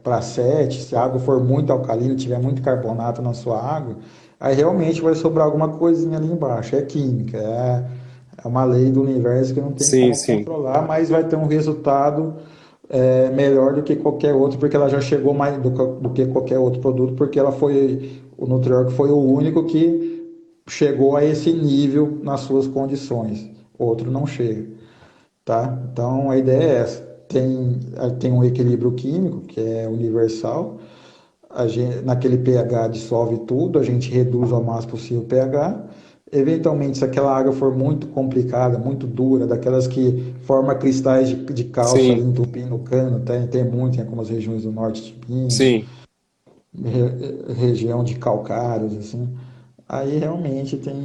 para 7, se a água for muito alcalina, tiver muito carbonato na sua água, aí realmente vai sobrar alguma coisinha ali embaixo. É química, é uma lei do universo que não tem Sim, como sim. controlar, mas vai ter um resultado melhor do que qualquer outro, porque ela já chegou mais do que qualquer outro produto, porque o Nutriorg foi o único que chegou a esse nível nas suas condições. Outro não chega, tá? Então a ideia é essa. Tem um equilíbrio químico que é universal. Naquele pH dissolve tudo, a gente reduz ao máximo possível o pH Eventualmente, se aquela água for muito complicada, muito dura, daquelas que forma cristais de cálcio ali Sim, entupindo o cano, tem muito em algumas regiões do norte de Minas, sim. região de calcários, assim, aí realmente tem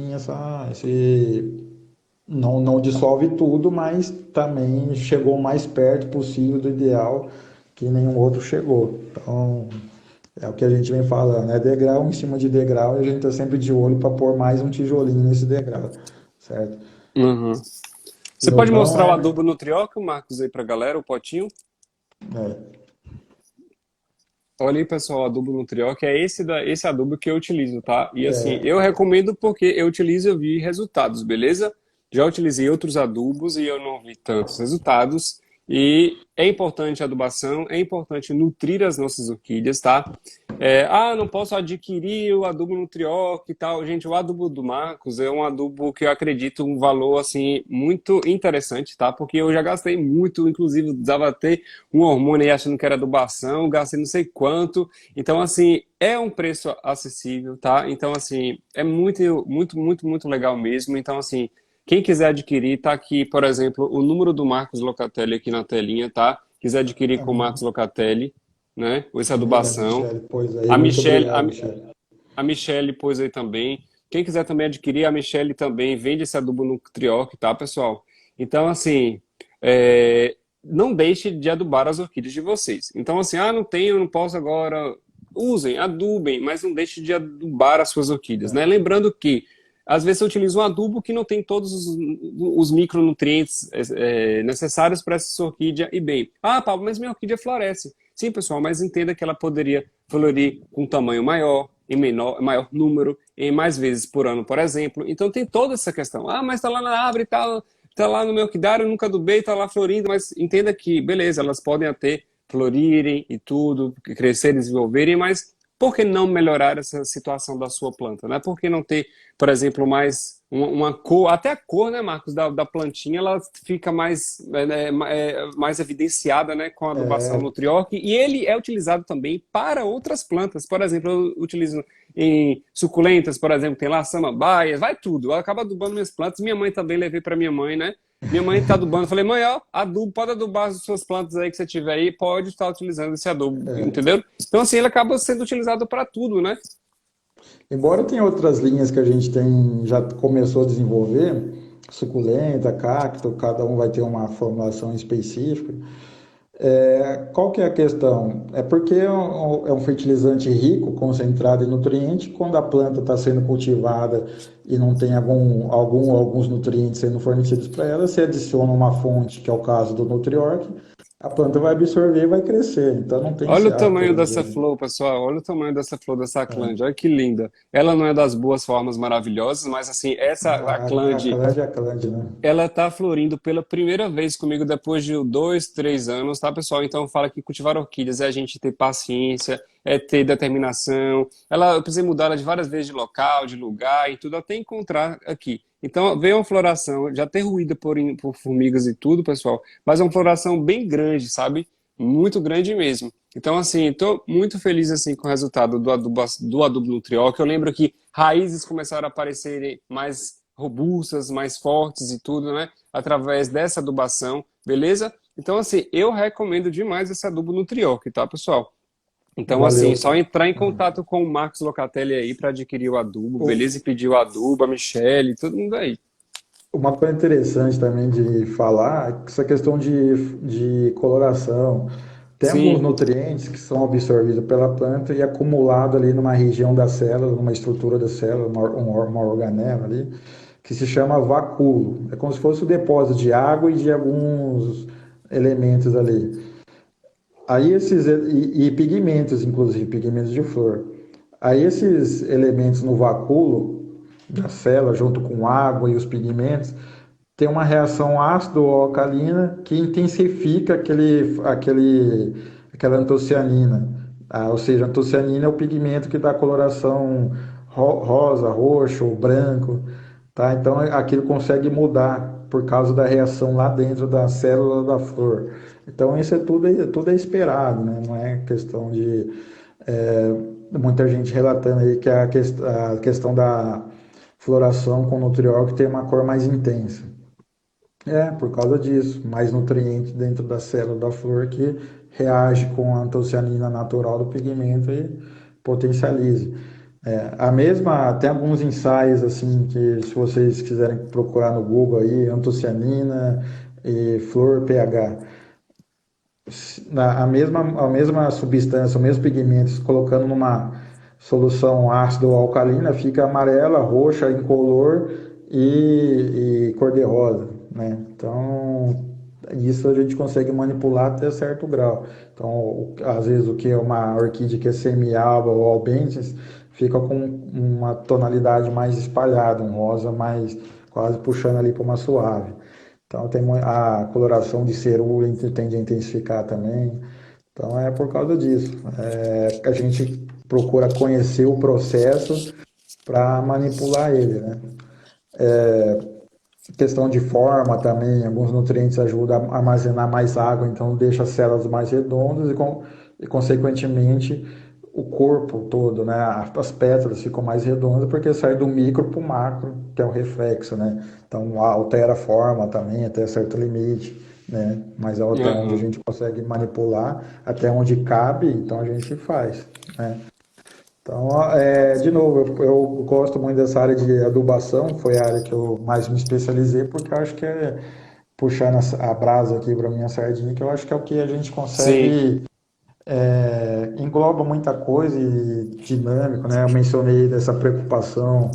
não dissolve tudo, mas também chegou o mais perto possível do ideal que nenhum outro chegou. Então, é o que a gente vem falando, é degrau em cima de degrau e a gente está sempre de olho para pôr mais um tijolinho nesse degrau, certo? Uhum. E Você o pode bom mostrar o é, adubo Nutrioca, Marcos, aí pra galera, o potinho? é, Olha aí, pessoal, o adubo Nutrioca é esse adubo que eu utilizo, tá? E assim, eu recomendo porque eu utilizo e eu vi resultados, beleza? Já utilizei outros adubos e eu não vi tantos resultados. E é importante a adubação, é importante nutrir as nossas orquídeas, tá? Não posso adquirir o adubo Nutrioca e tal. Gente, o adubo do Marcos é um adubo que eu acredito um valor, assim, muito interessante, tá? Porque eu já gastei muito, inclusive, usava ter um hormônio aí achando que era adubação, gastei não sei quanto. Então, assim, é um preço acessível, tá? Então, assim, é muito, muito, muito, muito legal mesmo. Então, assim, quem quiser adquirir, tá aqui, por exemplo, o número do Marcos Locatelli aqui na telinha, tá? Quiser adquirir a, com o Marcos Locatelli, né? Essa sim, a adubação. Michelle pôs aí, A muito Michelle, obrigado, Michelle. a Michelle pôs aí também. Quem quiser também adquirir, a Michelle também vende esse adubo no Trioc, tá, pessoal? Então, assim, não deixe de adubar as orquídeas de vocês. Então, assim, não tenho, não posso agora. Usem, adubem, mas não deixe de adubar as suas orquídeas, né? Lembrando que, às vezes, você utiliza um adubo que não tem todos os micronutrientes necessários para essa sua orquídea e bem. Paulo, mas minha orquídea floresce. Sim, pessoal, mas entenda que ela poderia florir com um tamanho maior, em maior número, em mais vezes por ano, por exemplo. Então tem toda essa questão. Mas está lá na árvore, tá lá no meu orquidário, eu nunca adubei, está lá florindo, mas entenda que, beleza, elas podem até florirem e tudo, crescer, desenvolverem, mas por que não melhorar essa situação da sua planta, né? Por que não ter, por exemplo, mais uma cor, até a cor, né, Marcos, da plantinha, ela fica mais evidenciada, né, com a adubação É, nutriorque, e ele é utilizado também para outras plantas. Por exemplo, eu utilizo em suculentas, por exemplo, tem lá samambaias, vai tudo. Eu acabo adubando minhas plantas. Minha mãe também levei para minha mãe, né? Minha mãe está adubando. Falei, mãe, ó, adubo, pode adubar as suas plantas aí que você tiver aí, pode estar utilizando esse adubo, entendeu? Então, assim, ele acaba sendo utilizado para tudo, né? embora tenha outras linhas que a gente já começou a desenvolver, suculenta, cacto, cada um vai ter uma formulação específica. Qual que é a questão? É porque é um fertilizante rico, concentrado em nutrientes. Quando a planta está sendo cultivada e não tem alguns nutrientes sendo fornecidos para ela, você adiciona uma fonte, que é o caso do Nutriorg, a planta vai absorver e vai crescer. Então não tem Olha esse o tamanho ato dessa de... flor, pessoal. Olha o tamanho dessa flor dessa Aclândia. Olha que linda. Ela não é das boas formas maravilhosas, mas assim, essa Aclândia, A Clande, né? ela tá florindo pela primeira vez comigo depois de 2, 3 anos, tá, pessoal? Então fala que cultivar orquídeas é a gente ter paciência, é ter determinação. Eu precisei mudar ela de várias vezes de local, de lugar e tudo, até encontrar aqui. Então veio uma floração, já tem ruído por formigas e tudo, pessoal, mas é uma floração bem grande, sabe? Muito grande mesmo. Então, assim, estou muito feliz assim com o resultado do adubo Nutriol, que eu lembro que raízes começaram a aparecer mais robustas, mais fortes e tudo, né? Através dessa adubação, beleza? Então, assim, eu recomendo demais esse adubo Nutrioc, tá, pessoal? Então, assim, Valeu. só entrar em contato com o Marcos Locatelli aí para adquirir o adubo, O- beleza? E pedir o adubo, a Michelle, todo mundo aí. Uma coisa interessante também de falar é que essa questão de coloração. Tem alguns Sim, nutrientes que são absorvidos pela planta e acumulados ali numa região da célula, numa estrutura da célula, uma organela ali, que se chama vacúolo. É como se fosse o depósito de água e de alguns elementos ali. Aí e pigmentos, inclusive, pigmentos de flor. Aí esses elementos no vacúolo da célula, junto com água e os pigmentos, tem uma reação ácido-alcalina que intensifica aquela antocianina. Ou seja, a antocianina é o pigmento que dá coloração rosa, roxo, branco, tá? Então aquilo consegue mudar por causa da reação lá dentro da célula da flor. Então isso tudo é esperado, né? Não é questão de muita gente relatando aí que a questão da floração com nutriol tem uma cor mais intensa. É, por causa disso, mais nutriente dentro da célula da flor que reage com a antocianina natural do pigmento e potencializa. A mesma, tem alguns ensaios assim que se vocês quiserem procurar no Google aí, antocianina e flor pH, a mesma substância, o mesmo pigmento, colocando numa solução ácida ou alcalina, fica amarela, roxa, incolor e cor-de-rosa, né? Então, isso a gente consegue manipular até certo grau. Então, às vezes o que é uma orquídea que é semi-alba ou albentes, fica com uma tonalidade mais espalhada, um rosa mais quase puxando ali para uma suave. Então tem a coloração de cerúleo tende a intensificar também. Então é por causa disso. A gente procura conhecer o processo para manipular ele, né? Questão de forma também, alguns nutrientes ajudam a armazenar mais água, então deixa as células mais redondas e consequentemente o corpo todo, né? As pétalas ficam mais redondas porque sai do micro para o macro, que é o reflexo, né? Então altera a forma também até certo limite, né? Mas até onde a Aham. gente consegue manipular, até onde cabe, então a gente faz, né? Então, de novo, eu gosto muito dessa área de adubação, foi a área que eu mais me especializei, porque eu acho que puxando a brasa aqui para minha sardinha, que eu acho que é o que a gente Sim. consegue, engloba muita coisa e dinâmico, né? Eu mencionei dessa preocupação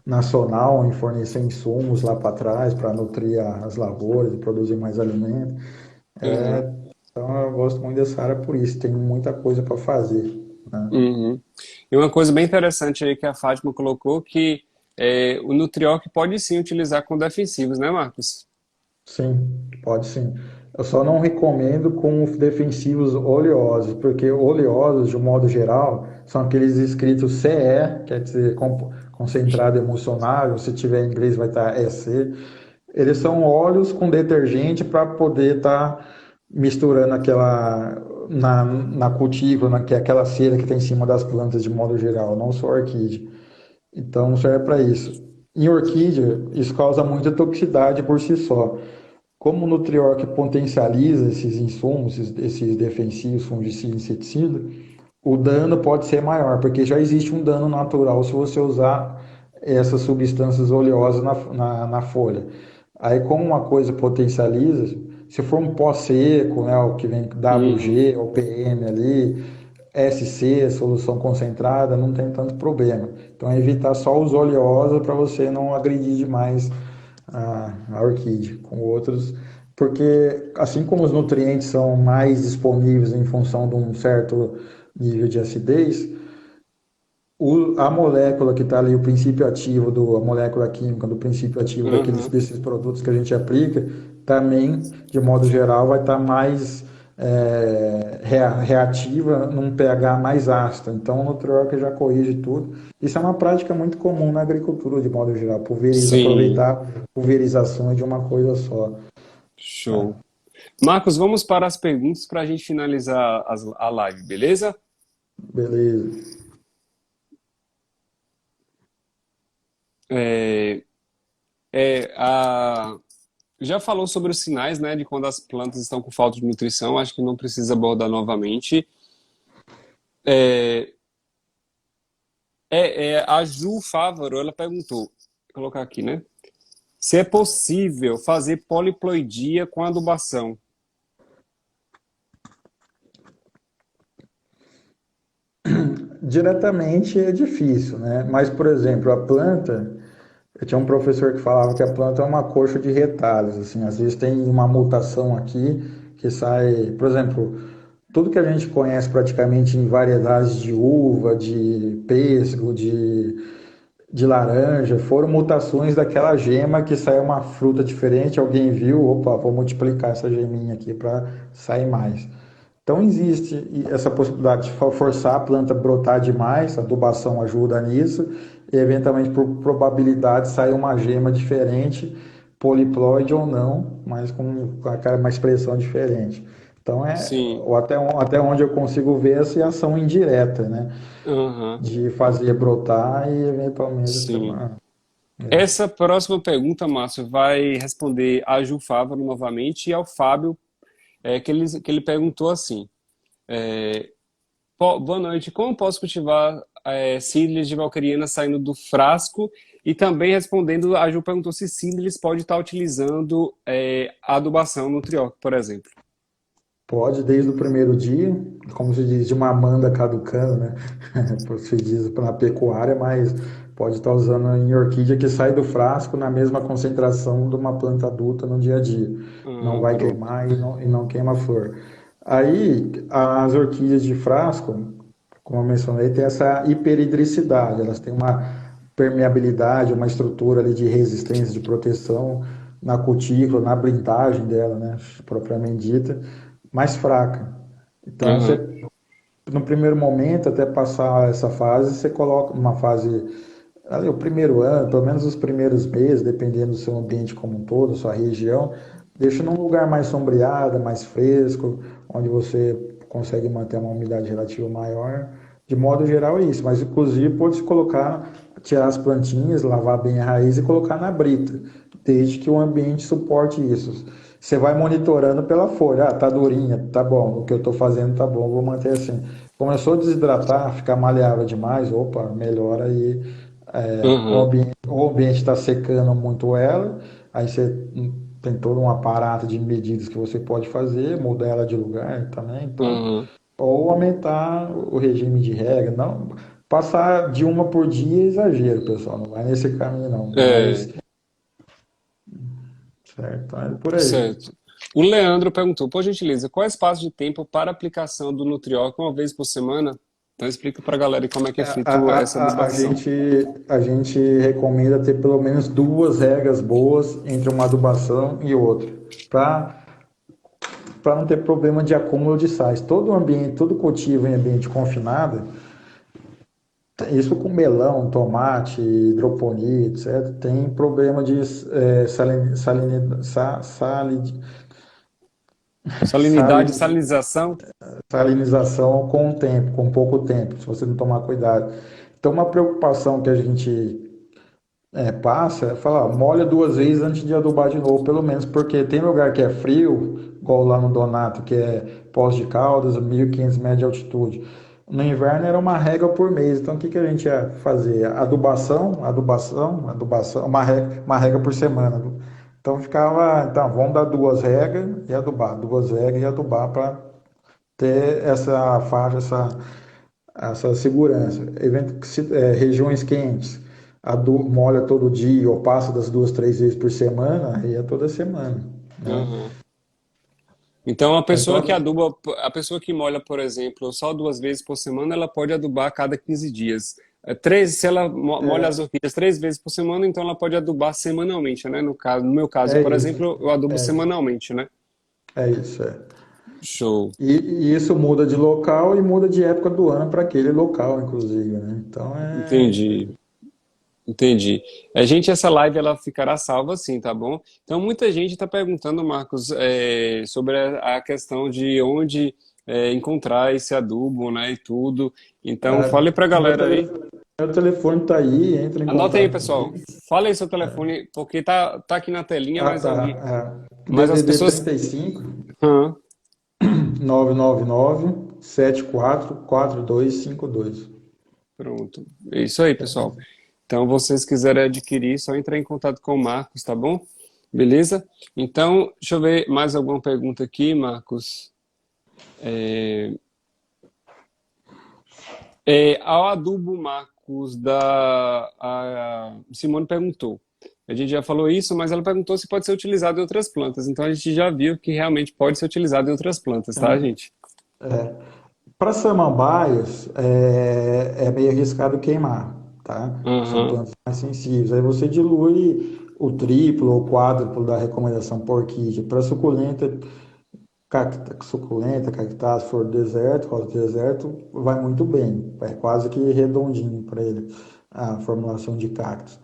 nacional em fornecer insumos lá para trás, para nutrir as lavouras e produzir mais alimento. Aham. Então, eu gosto muito dessa área por isso, tem muita coisa para fazer, né? Uhum. E uma coisa bem interessante aí que a Fátima colocou, que o Nutrioc pode sim utilizar com defensivos, né, Marcos? Sim, pode sim. Eu só não recomendo com defensivos oleosos, porque oleosos, de um modo geral, são aqueles escritos CE, quer dizer, concentrado emulsionável, se tiver em inglês vai estar EC. Eles são óleos com detergente para poder estar misturando na cultivo, que é aquela cera que está em cima das plantas de modo geral, não só orquídea. Então serve para isso. Em orquídea, isso causa muita toxicidade por si só. Como o Nutriorc potencializa esses insumos, esses defensivos, fungicida e inseticida, o dano pode ser maior, porque já existe um dano natural se você usar essas substâncias oleosas na folha. Aí, como uma coisa potencializa, se for um pó seco, né, o que vem Uhum. WG ou PM ali, SC, solução concentrada, não tem tanto problema. Então, é evitar só os oleosos para você não agredir demais a orquídea com outros, porque assim como os nutrientes são mais disponíveis em função de um certo nível de acidez, a molécula que está ali, o princípio ativo, a molécula química do princípio ativo Aham. desses produtos que a gente aplica, também, de modo geral, vai estar mais reativa num pH mais ácido. Então, o Nutriorca já corrige tudo. Isso é uma prática muito comum na agricultura, de modo geral, Sim. aproveitar pulverizações de uma coisa só. Show. Marcos, vamos para as perguntas para a gente finalizar a live, beleza? Beleza. É, é, a, Já falou sobre os sinais, né, de quando as plantas estão com falta de nutrição, acho que não precisa abordar novamente. É, a Ju Fávaro, ela perguntou, vou colocar aqui, né? Se é possível fazer poliploidia com adubação. Diretamente é difícil, né? Mas, por exemplo, a planta, eu tinha um professor que falava que a planta é uma coxa de retalhos, assim, às vezes tem uma mutação aqui que sai, por exemplo, tudo que a gente conhece praticamente em variedades de uva, de pêssego, de laranja, foram mutações daquela gema que saiu uma fruta diferente, alguém viu, opa, vou multiplicar essa geminha aqui para sair mais. Então existe essa possibilidade de forçar a planta a brotar demais, a adubação ajuda nisso, e eventualmente por probabilidade sair uma gema diferente, poliploide ou não, mas com uma expressão diferente. Então Sim, ou até onde eu consigo ver essa ação indireta, né? aham, De fazer brotar e eventualmente ter sim. uma. Essa próxima pergunta, Márcio, vai responder a Ju Fávaro novamente e ao Fábio, que ele perguntou assim: é, boa noite, como posso cultivar sídlis de valqueriana saindo do frasco? E também respondendo, a Ju perguntou se sídlis pode estar utilizando adubação no trioca, por exemplo. Pode, desde o primeiro dia, como se diz, de uma amanda caducando, né? Se diz na pecuária, mas pode estar usando em orquídea que sai do frasco na mesma concentração de uma planta adulta no dia a dia. Não vai Pronto. queimar e não queima a flor. Aí, as orquídeas de frasco, como eu mencionei, tem essa hiperidricidade. Elas têm uma permeabilidade, uma estrutura ali de resistência, de proteção na cutícula, na blindagem dela, né? Propriamente dita mais fraca. Então, Aham. você, no primeiro momento, até passar essa fase, você coloca uma fase, ali, o primeiro ano, pelo menos os primeiros meses, dependendo do seu ambiente como um todo, sua região, deixa num lugar mais sombreado, mais fresco, onde você consegue manter uma umidade relativa maior. De modo geral é isso, mas inclusive pode-se colocar, tirar as plantinhas, lavar bem a raiz e colocar na brita, desde que o ambiente suporte isso. Você vai monitorando pela folha. Ah, tá durinha, tá bom. O que eu tô fazendo tá bom, vou manter assim. Começou a desidratar, ficar maleável demais, opa, melhora aí. Aham. O ambiente está secando muito ela, aí você tem todo um aparato de medidas que você pode fazer, mudar ela de lugar também, então, Aham. ou aumentar o regime de rega, não, passar de uma por dia é exagero, pessoal, não vai nesse caminho não, mas, É, certo, é por aí. certo. O Leandro perguntou, por gentileza, qual é o espaço de tempo para aplicação do Nutrioca uma vez por semana? Então explica para a galera aí como é que é feito essa A adubação. gente, a gente recomenda ter pelo menos duas regas boas entre uma adubação e outra, para não ter problema de acúmulo de sais. Todo ambiente, todo cultivo em ambiente confinado, isso com melão, tomate, hidroponia, etc., tem problema de Salinidade, salinização? salinização com o tempo, com pouco tempo, se você não tomar cuidado. Então, uma preocupação que a gente passa é falar, molha duas vezes antes de adubar de novo, pelo menos, porque tem lugar que é frio, igual lá no Donato, que é Poços de Caldas, 1.500 metros de altitude. No inverno era uma régua por mês, então o que que a gente ia fazer? Adubação, uma régua por semana. Então ficava, então vamos dar duas réguas e adubar, duas réguas e adubar para ter essa faixa, essa segurança. Regiões quentes, molha todo dia ou passa das duas, três vezes por semana, aí é toda semana, né? Aham. Então, a Mas pessoa que só, aduba, a pessoa que molha, por exemplo, só 2 vezes por semana, ela pode adubar a cada 15 dias. Se ela molha as orquídeas 3 vezes por semana, então ela pode adubar semanalmente, né? No meu caso, é por isso, exemplo, eu adubo semanalmente, né? é isso, é. Show. E isso muda de local e muda de época do ano para aquele local, inclusive, né? Então Entendi. Entendi. Gente, essa live ela ficará salva assim, tá bom? Então, muita gente está perguntando, Marcos, sobre a questão de onde encontrar esse adubo, né, e tudo. Então, fale para a meu, galera aí. meu telefone tá aí, entra em Anota aí, contato pessoal. comigo. Fala aí seu telefone, porque tá aqui na telinha, Ah, mas tá. ali. Mas as DDD pessoas. 35 Hã, 999 744252. pronto. É isso aí, pessoal. Então, vocês quiserem adquirir, só entrar em contato com o Marcos, tá bom? Beleza? Então, deixa eu ver mais alguma pergunta aqui, Marcos. Ao adubo, Marcos, a Simone perguntou. A gente já falou isso, mas ela perguntou se pode ser utilizado em outras plantas. Então a gente já viu que realmente pode ser utilizado em outras plantas, tá, gente? Para samambaias, é meio arriscado queimar, tá? São Aham, plantas mais sensíveis. Aí você dilui o triplo ou quádruplo da recomendação por orquídea. Para suculenta, suculenta, cactácea, flor do deserto, rosa do deserto, vai muito bem. É quase que redondinho para ele a formulação de cactos,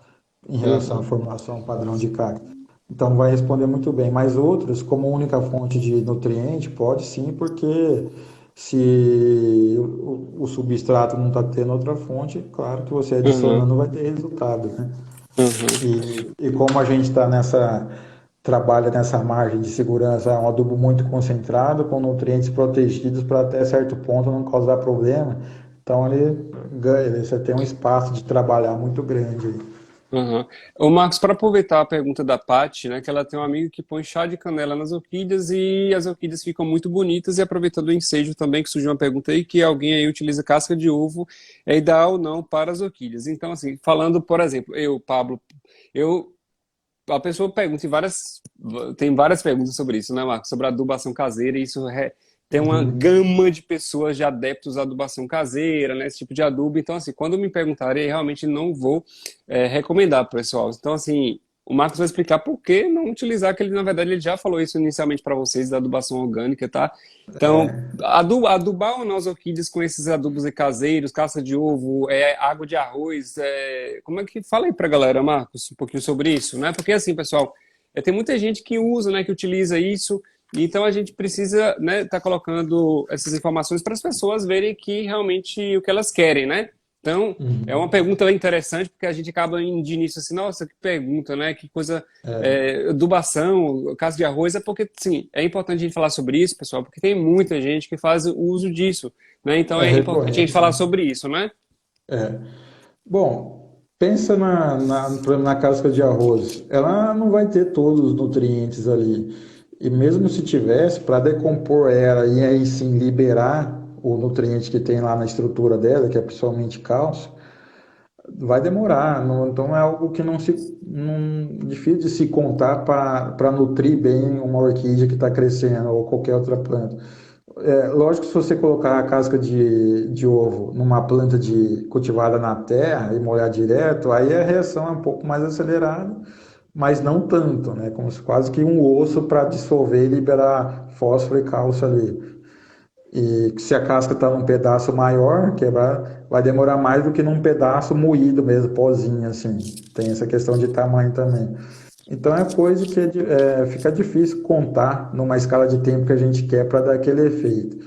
em relação à aham, formulação padrão de cacto. Então vai responder muito bem. Mas outros, como única fonte de nutriente, pode sim, porque se o substrato não está tendo outra fonte, claro que você aham. adicionando vai ter resultado, né? Uhum. E como a gente está trabalha nessa margem de segurança, é um adubo muito concentrado, com nutrientes protegidos para até certo ponto não causar problema. Então ele ganha, você tem um espaço de trabalhar muito grande aí. Uhum. Ô Marcos, para aproveitar a pergunta da Paty, né, que ela tem um amigo que põe chá de canela nas orquídeas e as orquídeas ficam muito bonitas, e aproveitando o ensejo também, que surgiu uma pergunta aí, que alguém aí utiliza casca de ovo, é ideal ou não para as orquídeas. Então, assim, falando, por exemplo, eu, Pablo, eu, a pessoa pergunta tem várias perguntas sobre isso, né, Marcos? Sobre a adubação caseira, e tem uma Uhum. gama de pessoas de adeptos à adubação caseira, né, esse tipo de adubo. Então, assim, quando me perguntarem, eu realmente não vou recomendar para o pessoal. Então, assim, o Marcos vai explicar por que não utilizar, que ele, na verdade, ele já falou isso inicialmente para vocês, da adubação orgânica, tá? Então, É, adubar ou não as orquídeas com esses adubos caseiros, caça de ovo, água de arroz, como é que fala aí pra galera, Marcos, um pouquinho sobre isso, né? Porque assim, pessoal, tem muita gente que usa, né, que utiliza isso, então a gente precisa, né, tá colocando essas informações para as pessoas verem que realmente o que elas querem, né? Então, é uma uhum. pergunta interessante, porque a gente acaba indo de início assim, nossa, que pergunta, né? Que coisa, É, adubação, caso de arroz, é porque, sim, é importante a gente falar sobre isso, pessoal, porque tem muita gente que faz o uso disso, né? Então é é importante a gente recorrente, falar né? sobre isso, né? É. Bom, pensa por exemplo, na casca de arroz. Ela não vai ter todos os nutrientes ali. E mesmo se tivesse, para decompor ela e aí sim liberar o nutriente que tem lá na estrutura dela, que é principalmente cálcio, vai demorar. Então é algo que difícil de se contar para nutrir bem uma orquídea que está crescendo ou qualquer outra planta. Lógico que se você colocar a casca de ovo numa planta cultivada na terra e molhar direto, aí a reação é um pouco mais acelerada, mas não tanto, né? Como se quase que um osso para dissolver e liberar fósforo e cálcio ali. E se a casca está num pedaço maior, quebrar, vai demorar mais do que num pedaço moído mesmo, pozinho, assim. Tem essa questão de tamanho também. Então é coisa que fica difícil contar numa escala de tempo que a gente quer para dar aquele efeito.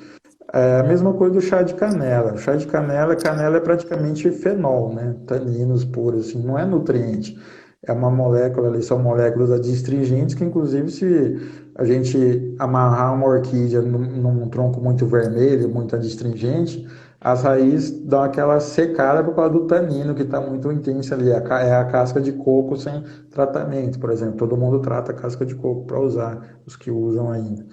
É a mesma coisa do chá de canela. O chá de canela, canela é praticamente fenol, né? Taninos puros, assim, não é nutriente. É uma molécula ali, são moléculas adstringentes que, inclusive, se a gente amarrar uma orquídea num tronco muito vermelho, muito adstringente, as raízes dão aquela secada por causa do tanino que está muito intenso ali. É a casca de coco sem tratamento, por exemplo. Todo mundo trata a casca de coco para usar, os que usam ainda.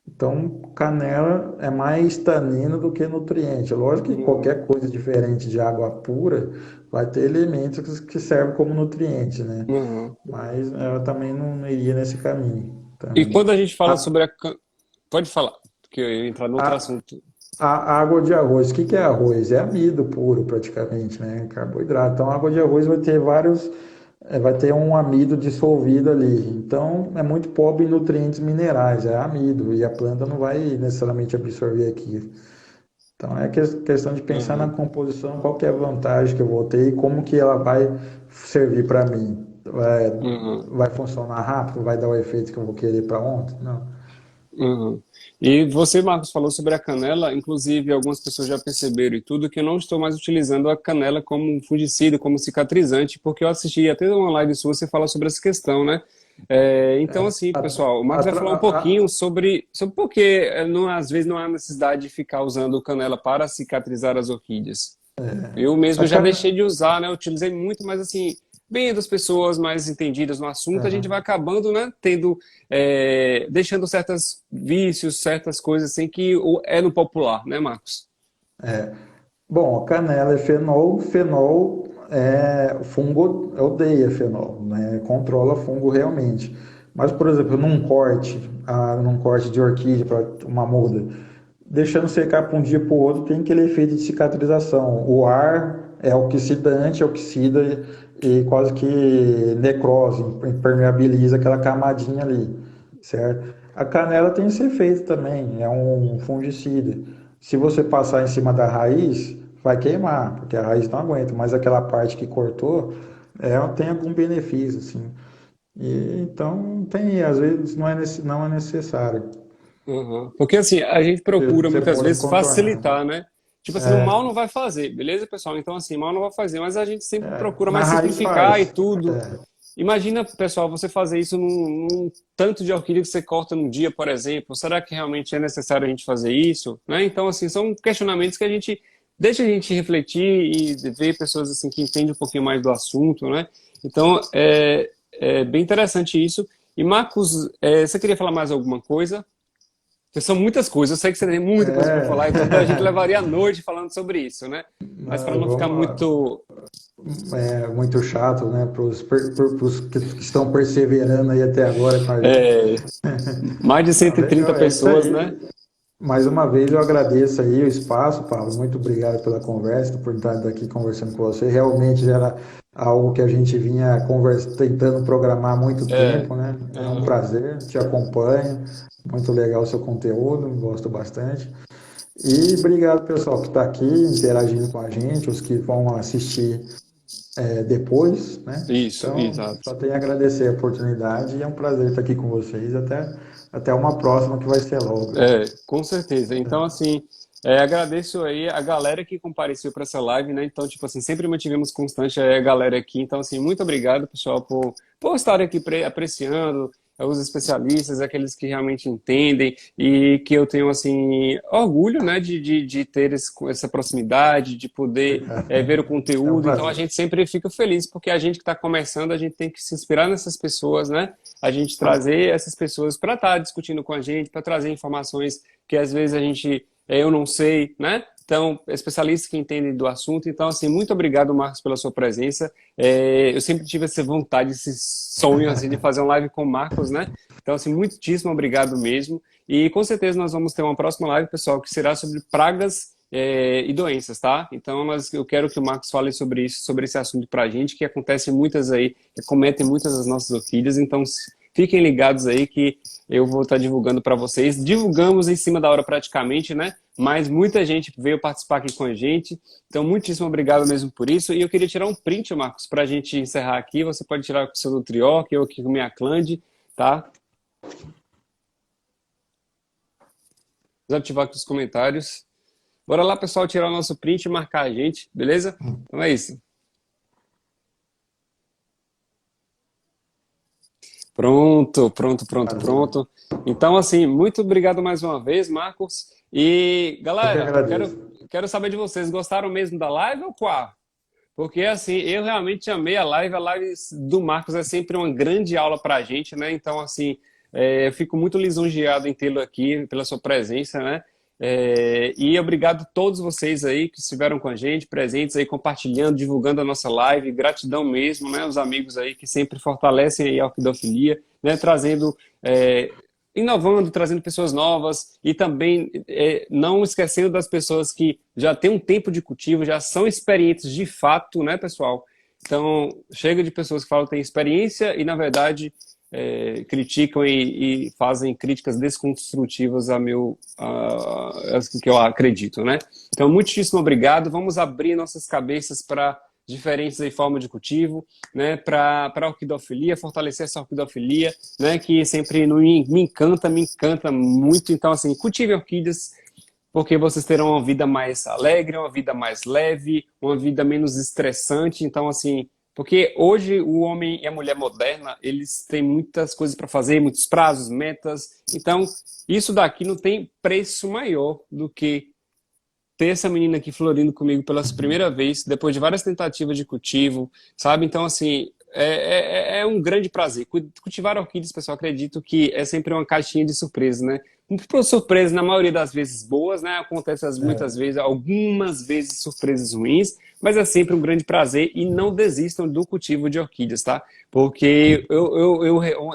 Então, canela é mais tanino do que nutriente. Lógico que Uhum. qualquer coisa diferente de água pura vai ter elementos que servem como nutriente, né? Uhum. Mas ela também não iria nesse caminho E também. quando a gente fala A, sobre Pode falar, porque eu ia entrar no outro a, assunto. a água de arroz, o que que é arroz? É amido puro praticamente, né? Carboidrato. Então, a água de arroz vai ter vai ter um amido dissolvido ali. Então, é muito pobre em nutrientes minerais, é amido, e a planta não vai necessariamente absorver aquilo. Então é questão de pensar na Uhum. composição, qual que é a vantagem que eu vou ter e como que ela vai servir para mim. Uhum. Vai funcionar rápido? Vai dar o efeito que eu vou querer para ontem? Não. Uhum. E você, Marcos, falou sobre a canela, inclusive algumas pessoas já perceberam e tudo que eu não estou mais utilizando a canela como um fungicida, como cicatrizante, porque eu assisti até uma live sua, você fala sobre essa questão, né? Então, assim, A, pessoal, o Marcos vai falar um pouquinho sobre por que às vezes não há necessidade de ficar usando canela para cicatrizar as orquídeas. Eu mesmo a já can... deixei de usar, né? Eu utilizei muito, mas assim, bem das pessoas mais entendidas no assunto, a gente vai Aham. acabando, né? Deixando certos vícios, certas coisas assim que é no popular, né, Marcos? Bom, a canela é fenol, fenol o fungo odeia fenol, né? Controla fungo realmente. Mas, por exemplo, num corte de orquídea para uma muda, deixando secar para um dia para o outro, tem aquele efeito de cicatrização. O ar é oxidante, oxida e quase que necrose, impermeabiliza aquela camadinha ali, certo? A canela tem esse efeito também, é um fungicida. Se você passar em cima da raiz, vai queimar, porque a raiz não aguenta, mas aquela parte que cortou, tem algum benefício, assim. Então, às vezes não é necessário. Uhum. Porque assim, a gente procura Você muitas pode vezes contornar. facilitar, né? Tipo assim, no mal É, não vai fazer, beleza, pessoal? Então, assim, mal não vai fazer, mas a gente sempre procura na mais raiz simplificar e faz. tudo. É, Imagina, pessoal, você fazer isso num tanto de orquídea que você corta no dia, por exemplo. Será que realmente é necessário a gente fazer isso? Né? Então, assim, são questionamentos que a gente deixa a gente refletir e ver pessoas assim que entendem um pouquinho mais do assunto, né? Então, é bem interessante isso. E, Marcos, você queria falar mais alguma coisa? Porque são muitas coisas, eu sei que você tem muita coisa para falar, então a gente é. levaria a noite falando sobre isso, né? Mas para Não, não ficar vamos lá. muito. Muito chato, né? Para os que estão perseverando aí até agora com a gente. Mais de Não, 130 legal, é isso pessoas, aí. né? Mais uma vez eu agradeço aí o espaço, Paulo. Muito obrigado pela conversa, por estar aqui conversando com você. Realmente era algo que a gente vinha tentando programar há muito É, tempo, né? É um aham. prazer, te acompanho. Muito legal o seu conteúdo, gosto bastante. E obrigado, pessoal, que está aqui interagindo com a gente, os que vão assistir depois, né? Isso, Então, exato. só tenho a agradecer a oportunidade e é um prazer estar aqui com vocês. Até uma próxima que vai ser logo. Com certeza. Então, assim, agradeço aí a galera que compareceu para essa live, né? Então, tipo assim, sempre mantivemos constante a galera aqui. Então, assim, muito obrigado, pessoal, por estar aqui apreciando os especialistas, aqueles que realmente entendem e que eu tenho, assim, orgulho, né, de ter essa proximidade, de poder ver o É um conteúdo. Então, a prazer. gente sempre fica feliz, porque a gente que está começando, a gente tem que se inspirar nessas pessoas, né? A gente trazer essas pessoas para estar discutindo com a gente, para trazer informações que às vezes eu não sei, né? Então, especialistas que entendem do assunto. Então, assim, muito obrigado, Marcos, pela sua presença. Eu sempre tive essa vontade, esse sonho, assim, de fazer um live com o Marcos, né? Então, assim, muitíssimo obrigado mesmo. E com certeza nós vamos ter uma próxima live, pessoal, que será sobre pragas e doenças, tá? Então, eu quero que o Marcos fale sobre isso, sobre esse assunto pra gente, que acontece muitas aí, que acometem muitas das nossas orquídeas. Então, fiquem ligados aí que eu vou estar divulgando para vocês. Divulgamos em cima da hora praticamente, né? Mas muita gente veio participar aqui com a gente. Então, muitíssimo obrigado mesmo por isso. E eu queria tirar um print, Marcos, para a gente encerrar aqui. Você pode tirar com o seu Nutrioc, eu aqui com minha Clande, tá? Vou ativar aqui os comentários. Bora lá, pessoal, tirar o nosso print e marcar a gente, beleza? Então é isso. Pronto, pronto, pronto, Prazer. pronto. Então, assim, muito obrigado mais uma vez, Marcos. E, Eu que galera, agradeço. quero saber de vocês, gostaram mesmo da live ou qual? Porque, assim, eu realmente amei a live do Marcos é sempre uma grande aula para a gente, né? Então, assim, eu fico muito lisonjeado em tê-lo aqui, pela sua presença, né? E obrigado a todos vocês aí que estiveram com a gente, presentes aí, compartilhando, divulgando a nossa live. Gratidão mesmo, né? Os amigos aí que sempre fortalecem aí a orquidofilia, né? Trazendo, inovando, trazendo pessoas novas e também não esquecendo das pessoas que já têm um tempo de cultivo, já são experientes de fato, né, pessoal? Então, chega de pessoas que falam que têm experiência e, na verdade, criticam e fazem críticas desconstrutivas às que eu acredito, né? Então, muitíssimo obrigado. Vamos abrir nossas cabeças para diferentes aí, formas de cultivo, né? Para a orquidofilia, fortalecer essa orquidofilia, né? Que sempre me encanta muito. Então, assim, cultive orquídeas, porque vocês terão uma vida mais alegre, uma vida mais leve, uma vida menos estressante. Então, assim, porque hoje o homem e a mulher moderna, eles têm muitas coisas para fazer, muitos prazos, metas. Então, isso daqui não tem preço maior do que ter essa menina aqui florindo comigo pela primeira vez, depois de várias tentativas de cultivo, sabe? Então, assim, é um grande prazer. Cultivar orquídeas, pessoal, acredito que é sempre uma caixinha de surpresas, né? Surpresas, na maioria das vezes boas, né? Acontece muitas vezes, algumas vezes surpresas ruins, mas é sempre um grande prazer e não desistam do cultivo de orquídeas, tá? Porque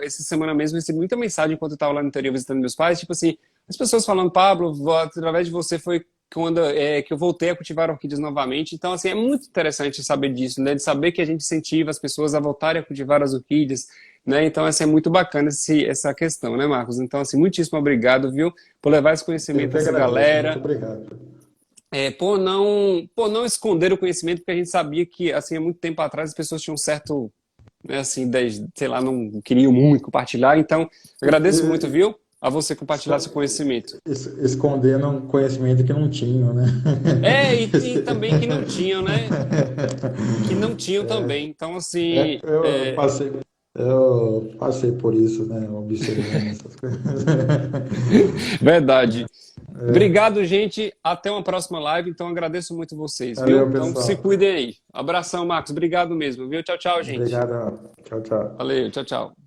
essa semana mesmo recebi muita mensagem enquanto eu estava lá no interior visitando meus pais, tipo assim, as pessoas falando, Pablo, através de você foi quando que eu voltei a cultivar orquídeas novamente. Então, assim, é muito interessante saber disso, né? De saber que a gente incentiva as pessoas a voltarem a cultivar as orquídeas, né? Então, assim, é muito bacana essa questão, né, Marcos? Então, assim, muitíssimo obrigado, viu, por levar esse Eu conhecimento que a essa agradeço. Muito galera, obrigado. por não esconder o conhecimento, porque a gente sabia que, assim, há muito tempo atrás as pessoas tinham um certo, né, assim, sei lá, não queriam muito compartilhar. Então, E, agradeço muito, e- viu? a você compartilhar seu conhecimento. Escondendo um conhecimento que não tinham, né? E também que não tinham, né? Que não tinham também. Então, assim, Eu passei por isso, né? Observando essas coisas. verdade. Obrigado, gente. Até uma próxima live. Então, agradeço muito vocês, viu? Valeu, Então, se pessoal. cuidem aí. Abração, Marcos. Obrigado mesmo, viu? Tchau, tchau, gente. Obrigado. Tchau, tchau. Valeu, tchau, tchau.